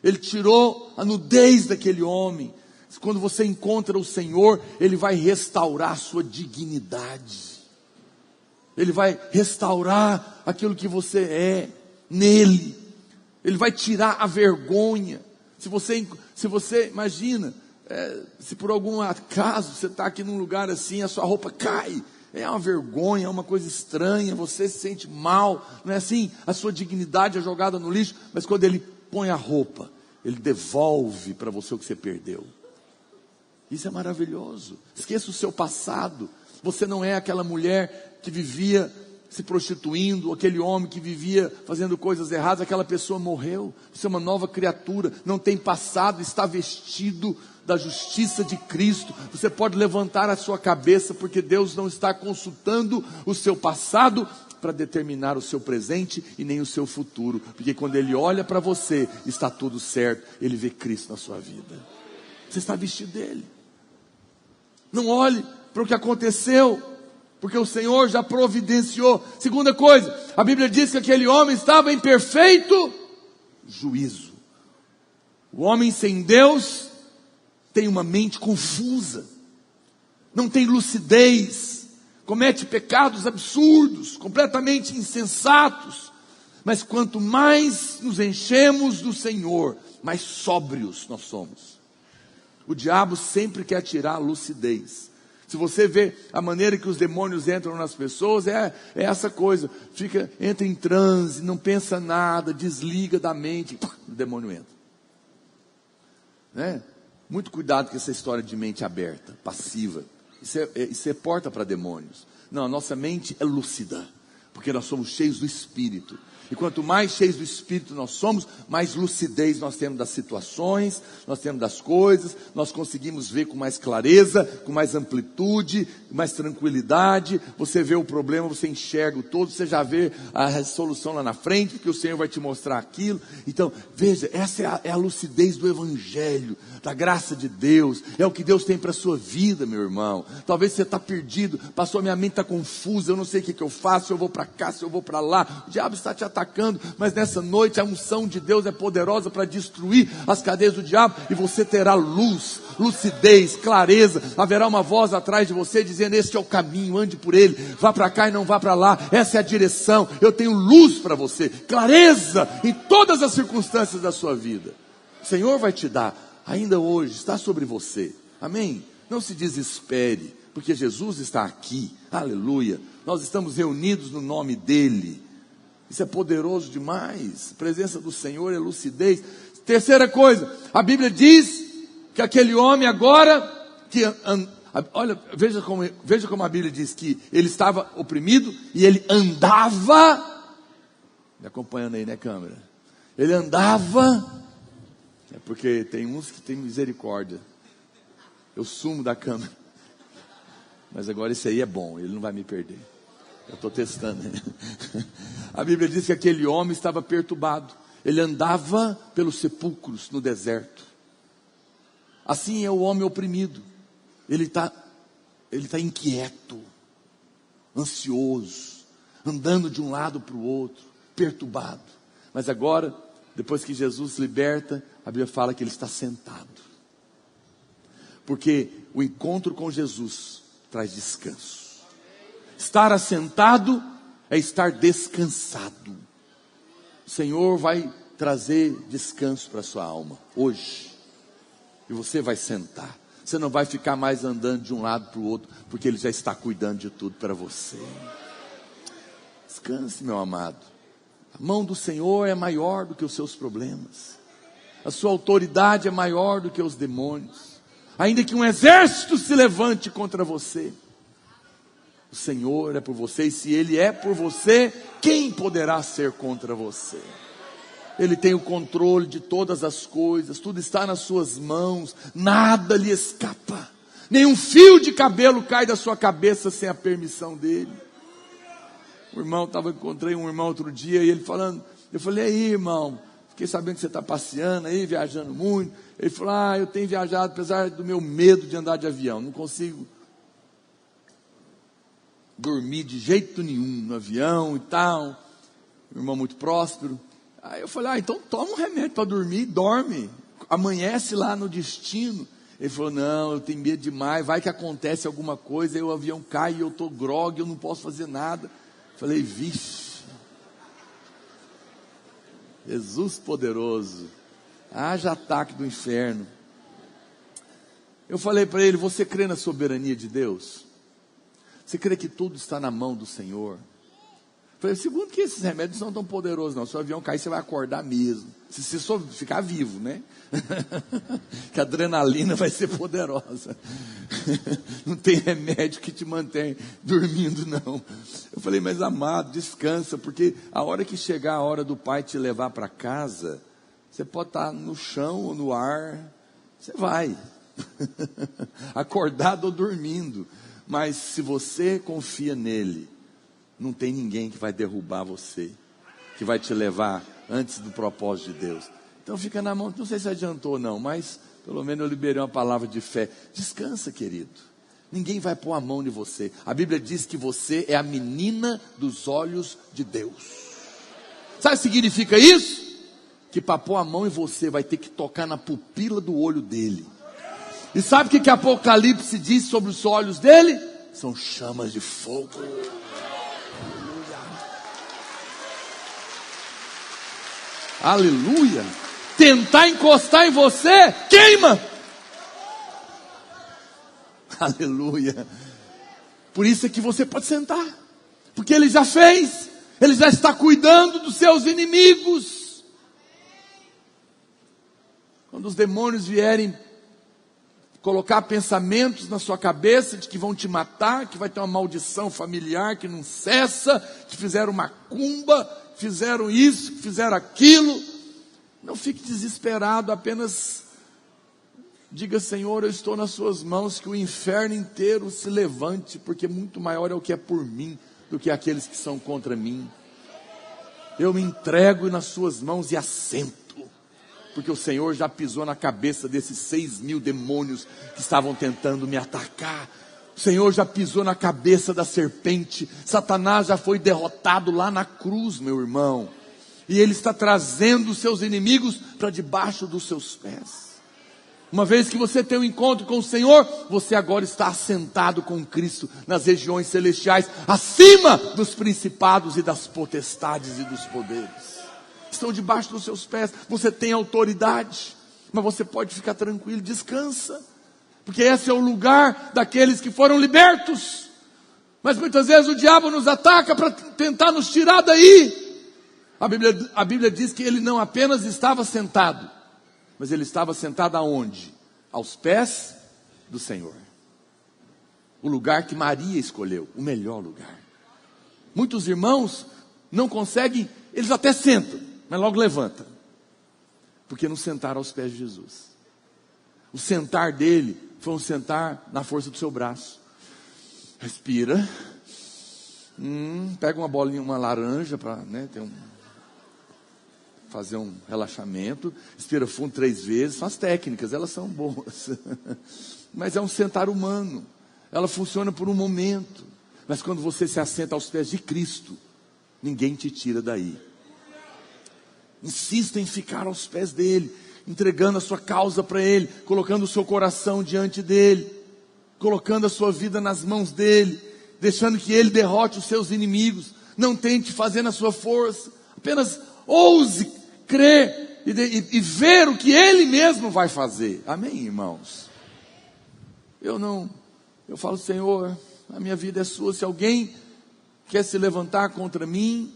Ele tirou a nudez daquele homem. Quando você encontra o Senhor, Ele vai restaurar a sua dignidade. Ele vai restaurar aquilo que você é nele. Ele vai tirar a vergonha. Se você imagina, se por algum acaso você está aqui num lugar assim, a sua roupa cai, é uma vergonha, é uma coisa estranha, você se sente mal, não é assim? A sua dignidade é jogada no lixo, mas quando Ele põe a roupa, Ele devolve para você o que você perdeu. Isso é maravilhoso. Esqueça o seu passado. Você não é aquela mulher que vivia se prostituindo, aquele homem que vivia fazendo coisas erradas. Aquela pessoa morreu. Você é uma nova criatura, não tem passado, está vestido da justiça de Cristo. Você pode levantar a sua cabeça, porque Deus não está consultando o seu passado para determinar o seu presente e nem o seu futuro, porque quando Ele olha para você, está tudo certo. Ele vê Cristo na sua vida. Você está vestido dele. Não olhe para o que aconteceu, porque o Senhor já providenciou. Segunda coisa, a Bíblia diz que aquele homem estava em perfeito juízo. O homem sem Deus tem uma mente confusa, não tem lucidez, comete pecados absurdos, completamente insensatos. Mas quanto mais nos enchemos do Senhor, mais sóbrios nós somos. O diabo sempre quer tirar a lucidez. Se você vê a maneira que os demônios entram nas pessoas, é essa coisa. Entra em transe, não pensa nada, desliga da mente, o demônio entra. Né? Muito cuidado com essa história de mente aberta, passiva. Isso é porta para demônios. Não, a nossa mente é lúcida, porque nós somos cheios do Espírito. E quanto mais cheios do Espírito nós somos, mais lucidez nós temos das situações, nós temos das coisas, nós conseguimos ver com mais clareza, com mais amplitude, com mais tranquilidade. Você vê o problema, você enxerga o todo, você já vê a solução lá na frente, porque o Senhor vai te mostrar aquilo. Então, veja, essa é a lucidez do Evangelho, da graça de Deus, é o que Deus tem para a sua vida, meu irmão. Talvez você está perdido, minha mente está confusa, eu não sei o que eu faço, se eu vou para cá, se eu vou para lá, o diabo está te atacando, mas nessa noite a unção de Deus é poderosa para destruir as cadeias do diabo, e você terá luz, lucidez, clareza. Haverá uma voz atrás de você dizendo: este é o caminho, ande por ele, vá para cá e não vá para lá, essa é a direção. Eu tenho luz para você, clareza em todas as circunstâncias da sua vida. O Senhor vai te dar, ainda hoje, está sobre você, amém? Não se desespere, porque Jesus está aqui, aleluia. Nós estamos reunidos no nome dEle. Isso é poderoso demais. A presença do Senhor é lucidez. Terceira coisa, a Bíblia diz que aquele homem agora, olha, veja como a Bíblia diz que ele estava oprimido e ele andava, me acompanhando aí, né, câmera? Ele andava, é porque tem uns que tem misericórdia, eu sumo da câmera, mas agora esse aí é bom, ele não vai me perder. Eu estou testando. A Bíblia diz que aquele homem estava perturbado. Ele andava pelos sepulcros no deserto. Assim é o homem oprimido. Ele está inquieto, ansioso, andando de um lado para o outro, perturbado. Mas agora, depois que Jesus liberta, a Bíblia fala que ele está sentado. Porque o encontro com Jesus traz descanso. Estar assentado é estar descansado. O Senhor vai trazer descanso para a sua alma hoje. E você vai sentar. Você não vai ficar mais andando de um lado para o outro, porque Ele já está cuidando de tudo para você. Descanse, meu amado. A mão do Senhor é maior do que os seus problemas. A sua autoridade é maior do que os demônios. Ainda que um exército se levante contra você, o Senhor é por você. E se Ele é por você, quem poderá ser contra você? Ele tem o controle de todas as coisas, tudo está nas suas mãos, nada lhe escapa, nenhum fio de cabelo cai da sua cabeça sem a permissão dele. Encontrei um irmão outro dia, e ele falando, eu falei, aí irmão, fiquei sabendo que você está passeando aí, viajando muito. Ele falou, eu tenho viajado, apesar do meu medo de andar de avião, não consigo dormir de jeito nenhum no avião e tal. Um irmão muito próspero. Aí eu falei, então toma um remédio para dormir e dorme, amanhece lá no destino. Ele falou, não, eu tenho medo demais, vai que acontece alguma coisa, aí o avião cai e eu estou grogue, eu não posso fazer nada. Eu falei, vixe, Jesus poderoso, haja ataque do inferno. Eu falei para ele, você crê na soberania de Deus? Você crê que tudo está na mão do Senhor? Eu falei, segundo que esses remédios não são tão poderosos não, se o avião cair você vai acordar mesmo, se você só ficar vivo, né? Que a adrenalina vai ser poderosa. Não tem remédio que te mantém dormindo não. Eu falei, mas amado, descansa, porque a hora que chegar a hora do Pai te levar para casa, você pode estar no chão ou no ar, você vai, acordado ou dormindo, mas se você confia nele, não tem ninguém que vai derrubar você, que vai te levar antes do propósito de Deus. Então fica na mão, não sei se adiantou ou não, mas pelo menos eu liberei uma palavra de fé. Descansa, querido, ninguém vai pôr a mão em você. A Bíblia diz que você é a menina dos olhos de Deus. Sabe o que significa isso? Que para pôr a mão em você vai ter que tocar na pupila do olho dele. E sabe o que Apocalipse diz sobre os olhos dele? São chamas de fogo. Aleluia. Tentar encostar em você, queima. Aleluia. Por isso é que você pode sentar, porque Ele já fez, Ele já está cuidando dos seus inimigos. Quando os demônios vierem colocar pensamentos na sua cabeça de que vão te matar, que vai ter uma maldição familiar que não cessa, que fizeram macumba, fizeram isso, fizeram aquilo, não fique desesperado, apenas diga, Senhor, eu estou nas suas mãos, que o inferno inteiro se levante, porque muito maior é o que é por mim, do que aqueles que são contra mim. Eu me entrego nas suas mãos e assento, porque o Senhor já pisou na cabeça desses 6.000 demônios que estavam tentando me atacar. O Senhor já pisou na cabeça da serpente. Satanás já foi derrotado lá na cruz, meu irmão. E Ele está trazendo os seus inimigos para debaixo dos seus pés. Uma vez que você tem um encontro com o Senhor, você agora está assentado com Cristo nas regiões celestiais, acima dos principados e das potestades e dos poderes. Estão debaixo dos seus pés. Você tem autoridade, mas você pode ficar tranquilo, descansa. Porque esse é o lugar daqueles que foram libertos. Mas muitas vezes o diabo nos ataca para tentar nos tirar daí. A Bíblia diz que ele não apenas estava sentado, mas ele estava sentado aonde? Aos pés do Senhor. O lugar que Maria escolheu, o melhor lugar. Muitos irmãos não conseguem, eles até sentam, mas logo levantam, porque não sentaram aos pés de Jesus. O sentar dele foi um sentar na força do seu braço. Respira. Pega uma bolinha, uma laranja para, fazer um relaxamento. Respira fundo 3 vezes. São as técnicas, elas são boas. Mas é um sentar humano. Ela funciona por um momento. Mas quando você se assenta aos pés de Cristo, ninguém te tira daí. Insista em ficar aos pés dele. entregando a sua causa para Ele, colocando o seu coração diante dEle, colocando a sua vida nas mãos dEle, deixando que Ele derrote os seus inimigos. Não tente fazer na sua força, apenas ouse crer e ver o que Ele mesmo vai fazer. Amém, irmãos? Eu falo, Senhor, a minha vida é sua. Se alguém quer se levantar contra mim,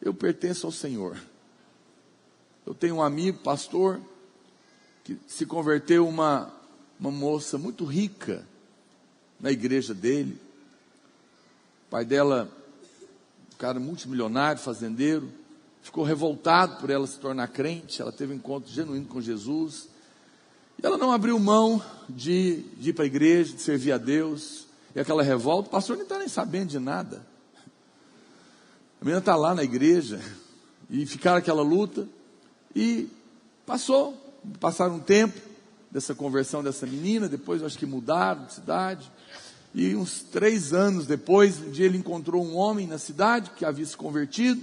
eu pertenço ao Senhor. Eu tenho um amigo, pastor, que se converteu uma moça muito rica na igreja dele. O pai dela, um cara multimilionário, fazendeiro, ficou revoltado por ela se tornar crente. Ela teve um encontro genuíno com Jesus. E ela não abriu mão de ir para a igreja, de servir a Deus. E aquela revolta, o pastor não está nem sabendo de nada. A menina está lá na igreja, e ficaram aquela luta, e passaram um tempo dessa conversão dessa menina. Depois eu acho que mudaram de cidade, e uns 3 anos depois, um dia ele encontrou um homem na cidade, que havia se convertido,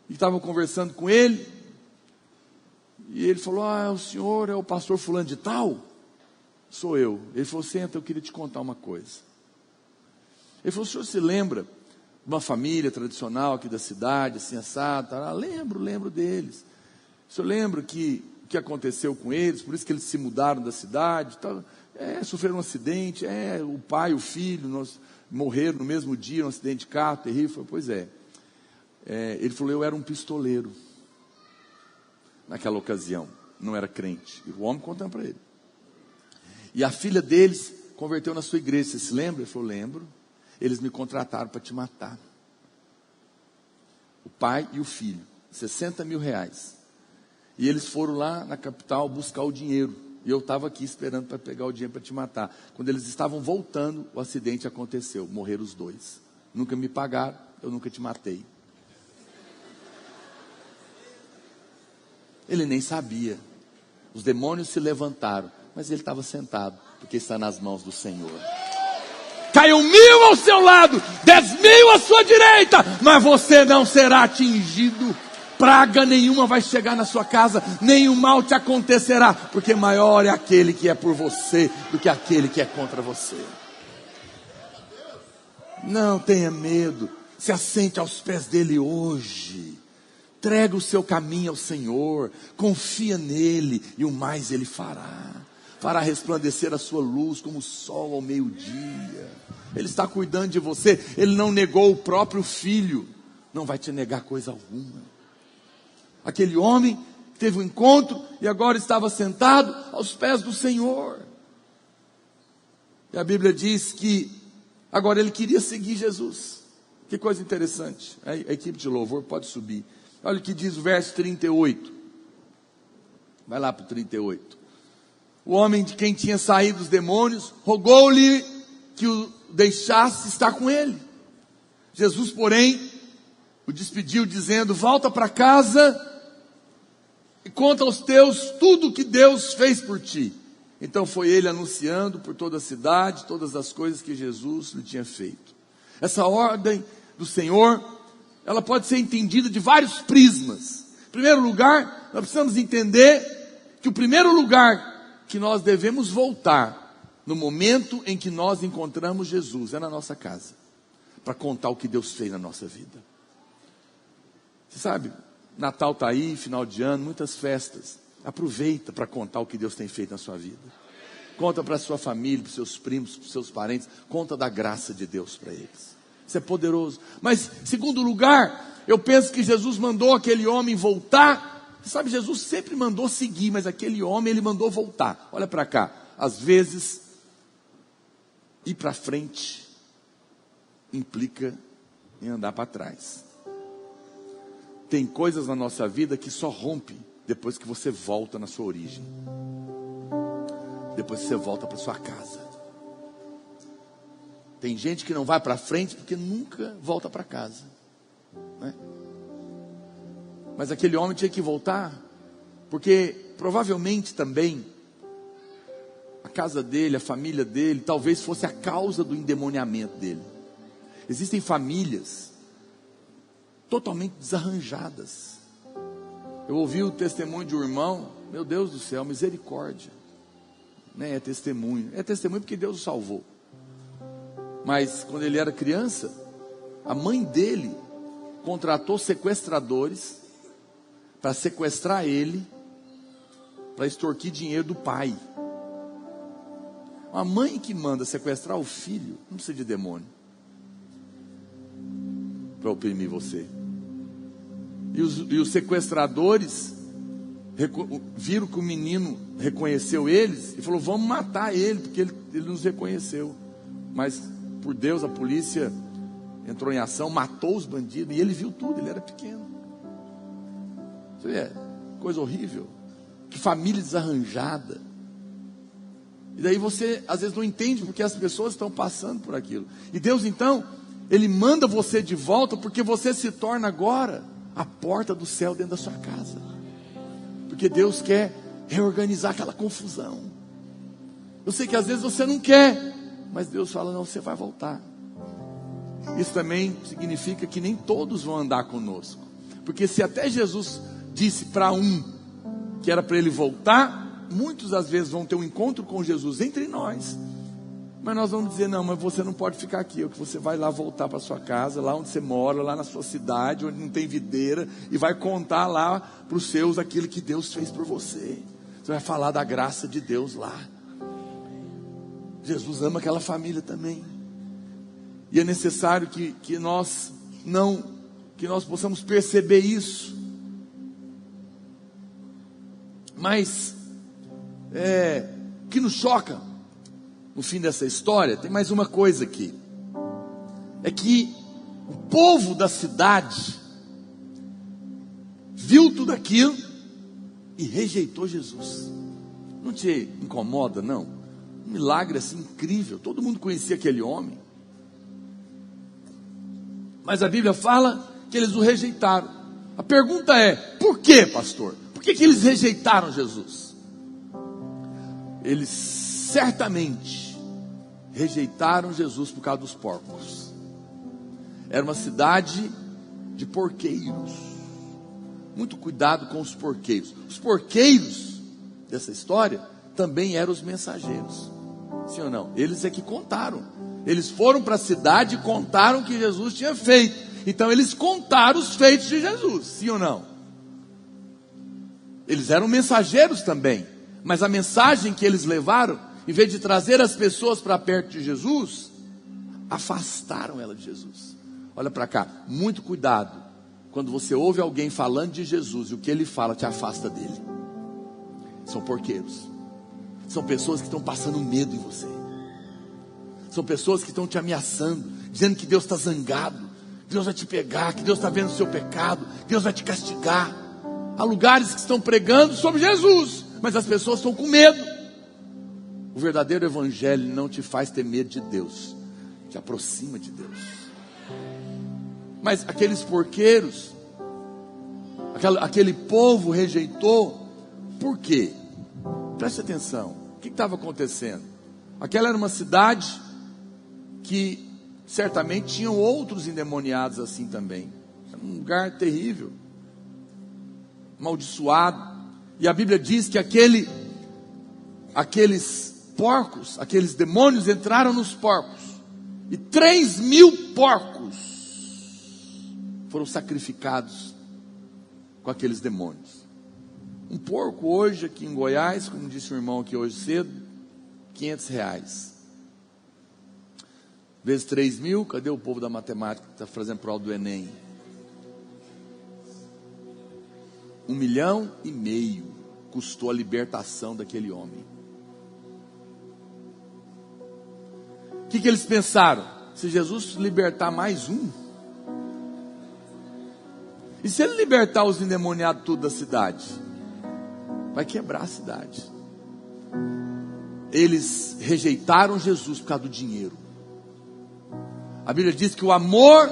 e estavam conversando com ele, e ele falou, o senhor é o pastor fulano de tal? Sou eu. Ele falou, senta, eu queria te contar uma coisa. Ele falou, o senhor se lembra de uma família tradicional aqui da cidade, assim, assado? Lembro deles. O senhor lembra o que aconteceu com eles? Por isso que eles se mudaram da cidade? Sofreram um acidente, o pai e o filho morreram no mesmo dia, um acidente de carro terrível. Falei, pois é. Ele falou, eu era um pistoleiro naquela ocasião, não era crente. E o homem contando para ele. E a filha deles converteu na sua igreja, você se lembra? Ele falou, lembro. Eles me contrataram para te matar. O pai e o filho, 60 mil reais. E eles foram lá na capital buscar o dinheiro. E eu estava aqui esperando para pegar o dinheiro para te matar. Quando eles estavam voltando, o acidente aconteceu. Morreram os 2. Nunca me pagaram, eu nunca te matei. Ele nem sabia. Os demônios se levantaram, mas ele estava sentado, porque está nas mãos do Senhor. Caiu 1000 ao seu lado, 10.000 à sua direita, mas você não será atingido. Praga nenhuma vai chegar na sua casa, nenhum mal te acontecerá, porque maior é aquele que é por você do que aquele que é contra você. Não tenha medo, se assente aos pés dele hoje. Entrega o seu caminho ao Senhor, confia nele e o mais ele fará. Fará resplandecer a sua luz como o sol ao meio-dia. Ele está cuidando de você. Ele não negou o próprio filho, não vai te negar coisa alguma. Aquele homem teve um encontro e agora estava sentado aos pés do Senhor. E a Bíblia diz que agora ele queria seguir Jesus. Que coisa interessante. A equipe de louvor pode subir. Olha o que diz o verso 38. Vai lá para o 38. O homem de quem tinha saído os demônios rogou-lhe que o deixasse estar com ele. Jesus, porém, o despediu dizendo, volta para casa e conta aos teus tudo o que Deus fez por ti. Então foi ele anunciando por toda a cidade todas as coisas que Jesus lhe tinha feito. Essa ordem do Senhor, ela pode ser entendida de vários prismas. Em primeiro lugar, nós precisamos entender que o primeiro lugar que nós devemos voltar no momento em que nós encontramos Jesus é na nossa casa, para contar o que Deus fez na nossa vida. Você sabe, Natal está aí, final de ano, muitas festas. Aproveita para contar o que Deus tem feito na sua vida. Conta para a sua família, para os seus primos, para os seus parentes. Conta da graça de Deus para eles. Isso é poderoso. Mas, em segundo lugar, eu penso que Jesus mandou aquele homem voltar. Você sabe, Jesus sempre mandou seguir, mas aquele homem, ele mandou voltar. Olha para cá. Às vezes, ir para frente implica em andar para trás. Tem coisas na nossa vida que só rompe depois que você volta na sua origem. Depois que você volta para sua casa. Tem gente que não vai para frente porque nunca volta para casa, né? Mas aquele homem tinha que voltar, porque provavelmente também a casa dele, a família dele, talvez fosse a causa do endemoniamento dele. Existem famílias totalmente desarranjadas. Eu ouvi o testemunho de um irmão, meu Deus do céu, misericórdia. É testemunho porque Deus o salvou. Mas quando ele era criança, a mãe dele contratou sequestradores para sequestrar ele, para extorquir dinheiro do pai. Uma mãe que manda sequestrar o filho, não precisa de demônio para oprimir você. E os sequestradores viram que o menino reconheceu eles e falou: vamos matar ele, porque ele nos reconheceu. Mas por Deus a polícia entrou em ação, matou os bandidos, e ele viu tudo, ele era pequeno. Isso é coisa horrível. Que família desarranjada. E daí você às vezes não entende porque as pessoas estão passando por aquilo. E Deus então, Ele manda você de volta, porque você se torna agora a porta do céu dentro da sua casa. Porque Deus quer reorganizar aquela confusão. Eu sei que às vezes você não quer, mas Deus fala: não, você vai voltar. Isso também significa que nem todos vão andar conosco. Porque se até Jesus disse para um que era para ele voltar, muitos às vezes vão ter um encontro com Jesus entre nós. Mas nós vamos dizer: não, mas você não pode ficar aqui, que você vai lá voltar para sua casa, lá onde você mora, lá na sua cidade, onde não tem videira, e vai contar lá para os seus aquilo que Deus fez por você. Você vai falar da graça de Deus lá. Jesus ama aquela família também. E é necessário que nós possamos perceber isso. Mas o que nos choca no fim dessa história, tem mais uma coisa aqui. É que o povo da cidade viu tudo aquilo e rejeitou Jesus. Não te incomoda, não? Um milagre assim incrível. Todo mundo conhecia aquele homem. Mas a Bíblia fala que eles o rejeitaram. A pergunta é: por quê, pastor? Por que eles rejeitaram Jesus? Eles certamente rejeitaram Jesus por causa dos porcos. Era uma cidade de porqueiros. Muito cuidado com os porqueiros. Os porqueiros dessa história também eram os mensageiros. Sim ou não? Eles é que contaram. Eles foram para a cidade e contaram o que Jesus tinha feito. Então eles contaram os feitos de Jesus. Sim ou não? Eles eram mensageiros também. Mas a mensagem que eles levaram, em vez de trazer as pessoas para perto de Jesus, afastaram ela de Jesus. Olha para cá, muito cuidado quando você ouve alguém falando de Jesus e o que ele fala te afasta dele. São porqueiros. São pessoas que estão passando medo em você. São pessoas que estão te ameaçando, dizendo que Deus está zangado, que Deus vai te pegar, que Deus está vendo o seu pecado, que Deus vai te castigar. Há lugares que estão pregando sobre Jesus, mas as pessoas estão com medo. O verdadeiro evangelho não te faz ter medo de Deus, te aproxima de Deus. Mas aqueles porqueiros, aquele povo rejeitou. Por quê? Preste atenção. O que estava acontecendo? Aquela era uma cidade que certamente tinham outros endemoniados assim também. Era um lugar terrível, amaldiçoado. E a Bíblia diz que aqueles porcos, aqueles demônios entraram nos porcos. E 3.000 porcos foram sacrificados com aqueles demônios. Um porco hoje aqui em Goiás, como disse o irmão aqui hoje cedo, R$500. Vezes 3.000, cadê o povo da matemática que está fazendo prova do Enem? 1,5 milhão custou a libertação daquele homem. O que eles pensaram? Se Jesus libertar mais um, e se ele libertar os endemoniados tudo da cidade? Vai quebrar a cidade. Eles rejeitaram Jesus por causa do dinheiro. A Bíblia diz que o amor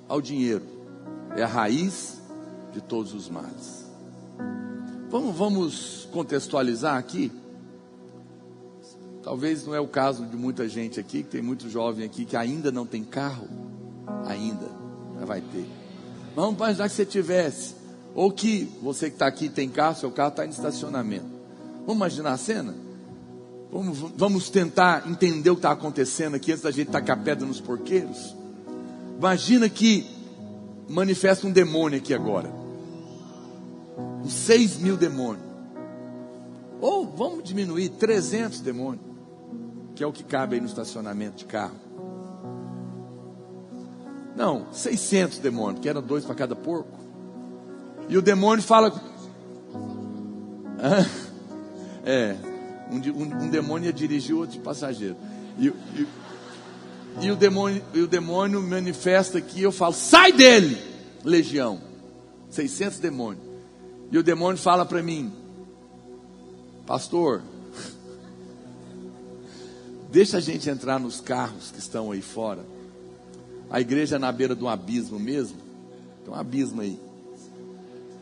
ao dinheiro é a raiz de todos os males. Vamos contextualizar aqui. Talvez não é o caso de muita gente aqui, que tem muito jovem aqui que ainda não tem carro. Ainda, vai ter. Vamos imaginar que você tivesse Ou que você que está aqui tem carro, seu carro está em estacionamento. Vamos imaginar a cena? Vamos tentar entender o que está acontecendo aqui antes da gente tacar pedra nos porqueiros. Imagina que manifesta um demônio aqui agora. Uns 6.000 demônios. Ou vamos diminuir 300 demônios, que é o que cabe aí no estacionamento de carro. Não, 600 demônios, que eram 2 para cada porco. E o demônio fala... Um demônio ia dirigir outro de passageiro. E o demônio manifesta aqui, eu falo, sai dele, legião. 600 demônios. E o demônio fala para mim, pastor, deixa a gente entrar nos carros que estão aí fora. A igreja é na beira de um abismo mesmo. Tem um abismo aí.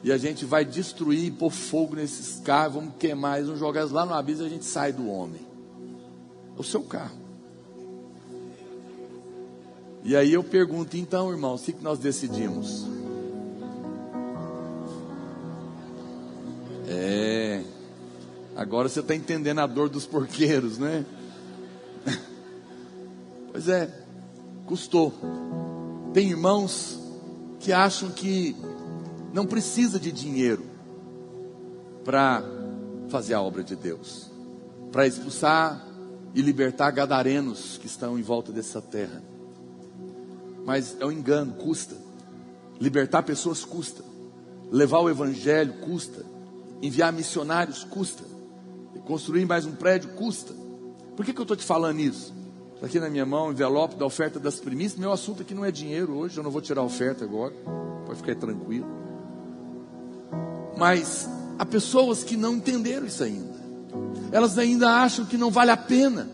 E a gente vai destruir e pôr fogo nesses carros, vamos queimar, eles vão jogar lá no abismo e a gente sai do homem. É o seu carro. E aí eu pergunto, então, irmão, o que nós decidimos? Agora você está entendendo a dor dos porqueiros, né? Pois é, custou. Tem irmãos que acham que não precisa de dinheiro para fazer a obra de Deus, para expulsar e libertar gadarenos que estão em volta dessa terra. Mas é um engano, custa. Libertar pessoas custa. Levar o evangelho custa. Enviar missionários custa. Construir mais um prédio custa. Por que eu estou te falando isso? Está aqui na minha mão o envelope da oferta das primícias. Meu assunto aqui não é dinheiro hoje, eu não vou tirar a oferta agora. Pode ficar tranquilo. Mas há pessoas que não entenderam isso ainda. Elas ainda acham que não vale a pena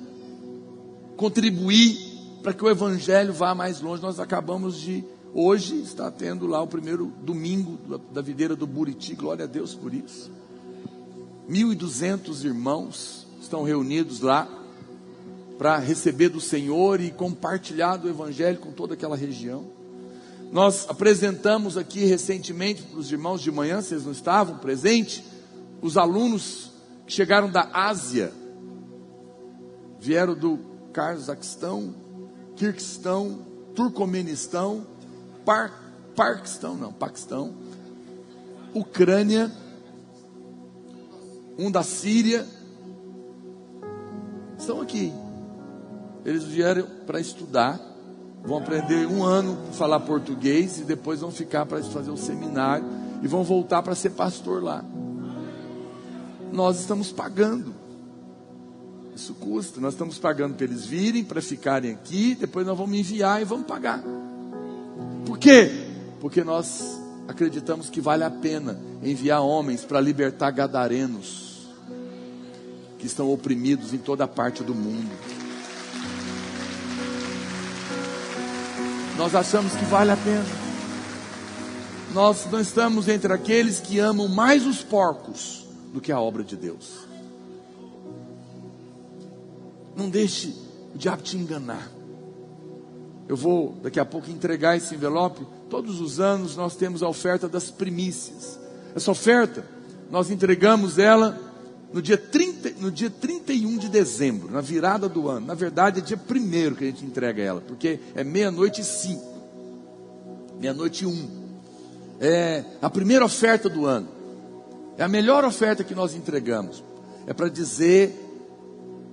contribuir para que o evangelho vá mais longe. Nós acabamos de, hoje, está tendo lá o primeiro domingo da videira do Buriti. Glória a Deus por isso. 1.200 irmãos estão reunidos lá para receber do Senhor e compartilhar do evangelho com toda aquela região. Nós apresentamos aqui recentemente para os irmãos de manhã, vocês não estavam presentes, os alunos que chegaram da Ásia, vieram do Cazaquistão, Quirguistão, Turcomenistão, Paquistão, Ucrânia, um da Síria, estão aqui. Eles vieram para estudar, vão aprender 1 ano para falar português e depois vão ficar para fazer o seminário e vão voltar para ser pastor lá. Nós estamos pagando. Isso custa. Nós estamos pagando para eles virem, para ficarem aqui, depois nós vamos enviar e vamos pagar. Por quê? Porque nós acreditamos que vale a pena enviar homens para libertar gadarenos que estão oprimidos em toda parte do mundo. Nós achamos que vale a pena. Nós não estamos entre aqueles que amam mais os porcos do que a obra de Deus. Não deixe o diabo te enganar. Eu vou daqui a pouco entregar esse envelope. Todos os anos nós temos a oferta das primícias. Essa oferta, nós entregamos ela no dia 31 de dezembro, na virada do ano. Na verdade é dia 1º que a gente entrega ela, porque é 00:05, 00:01. É a primeira oferta do ano. É a melhor oferta que nós entregamos. É para dizer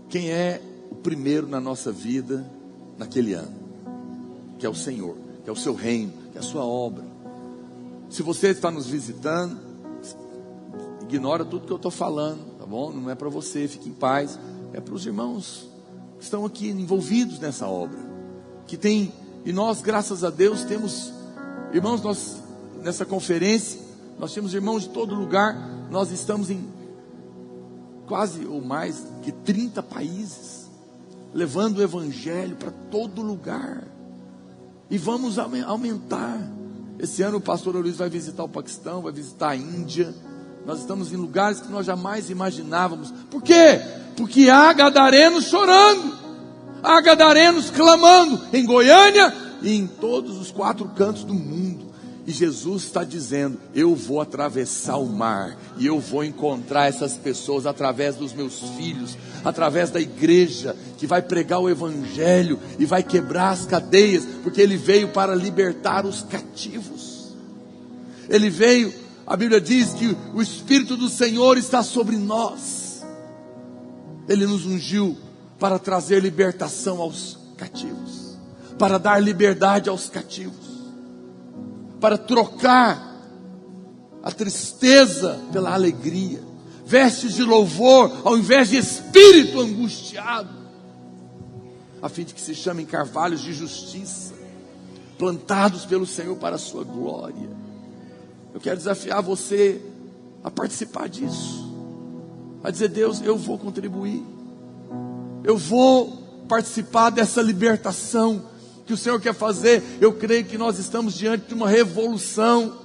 quem é o primeiro na nossa vida naquele ano, que é o Senhor, que é o seu reino, que é a sua obra. Se você está nos visitando, ignora tudo que eu estou falando, tá bom? Não é para você, fique em paz. É para os irmãos que estão aqui envolvidos nessa obra, que tem, e nós, graças a Deus, temos irmãos, nós nessa conferência, nós temos irmãos de todo lugar. Nós estamos em quase ou mais que 30 países, levando o evangelho para todo lugar, e vamos aumentar. Esse ano o pastor Luiz vai visitar o Paquistão, vai visitar a Índia. Nós estamos em lugares que nós jamais imaginávamos. Por quê? Porque há gadarenos chorando, há gadarenos clamando em Goiânia e em todos os 4 cantos do mundo. E Jesus está dizendo: eu vou atravessar o mar, e eu vou encontrar essas pessoas através dos meus filhos, através da igreja, que vai pregar o evangelho, e vai quebrar as cadeias, porque Ele veio para libertar os cativos. Ele veio, a Bíblia diz que o Espírito do Senhor está sobre nós. Ele nos ungiu para trazer libertação aos cativos, para dar liberdade aos cativos, para trocar a tristeza pela alegria, vestes de louvor ao invés de espírito angustiado, a fim de que se chamem carvalhos de justiça, plantados pelo Senhor para a sua glória. Eu quero desafiar você a participar disso, a dizer: Deus, eu vou contribuir, eu vou participar dessa libertação que o Senhor quer fazer. Eu creio que nós estamos diante de uma revolução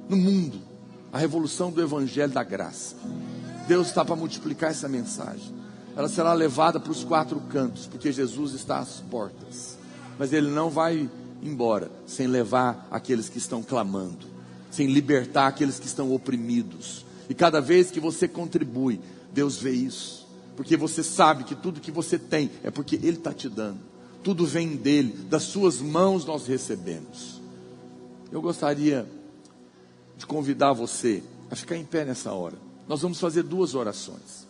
no mundo, a revolução do Evangelho da Graça. Deus está para multiplicar essa mensagem. Ela será levada para os 4 cantos, porque Jesus está às portas. Mas Ele não vai embora sem levar aqueles que estão clamando, sem libertar aqueles que estão oprimidos. E cada vez que você contribui, Deus vê isso, porque você sabe que tudo que você tem é porque Ele está te dando. Tudo vem dele, das suas mãos nós recebemos. Eu gostaria de convidar você a ficar em pé nessa hora. Nós vamos fazer 2 orações.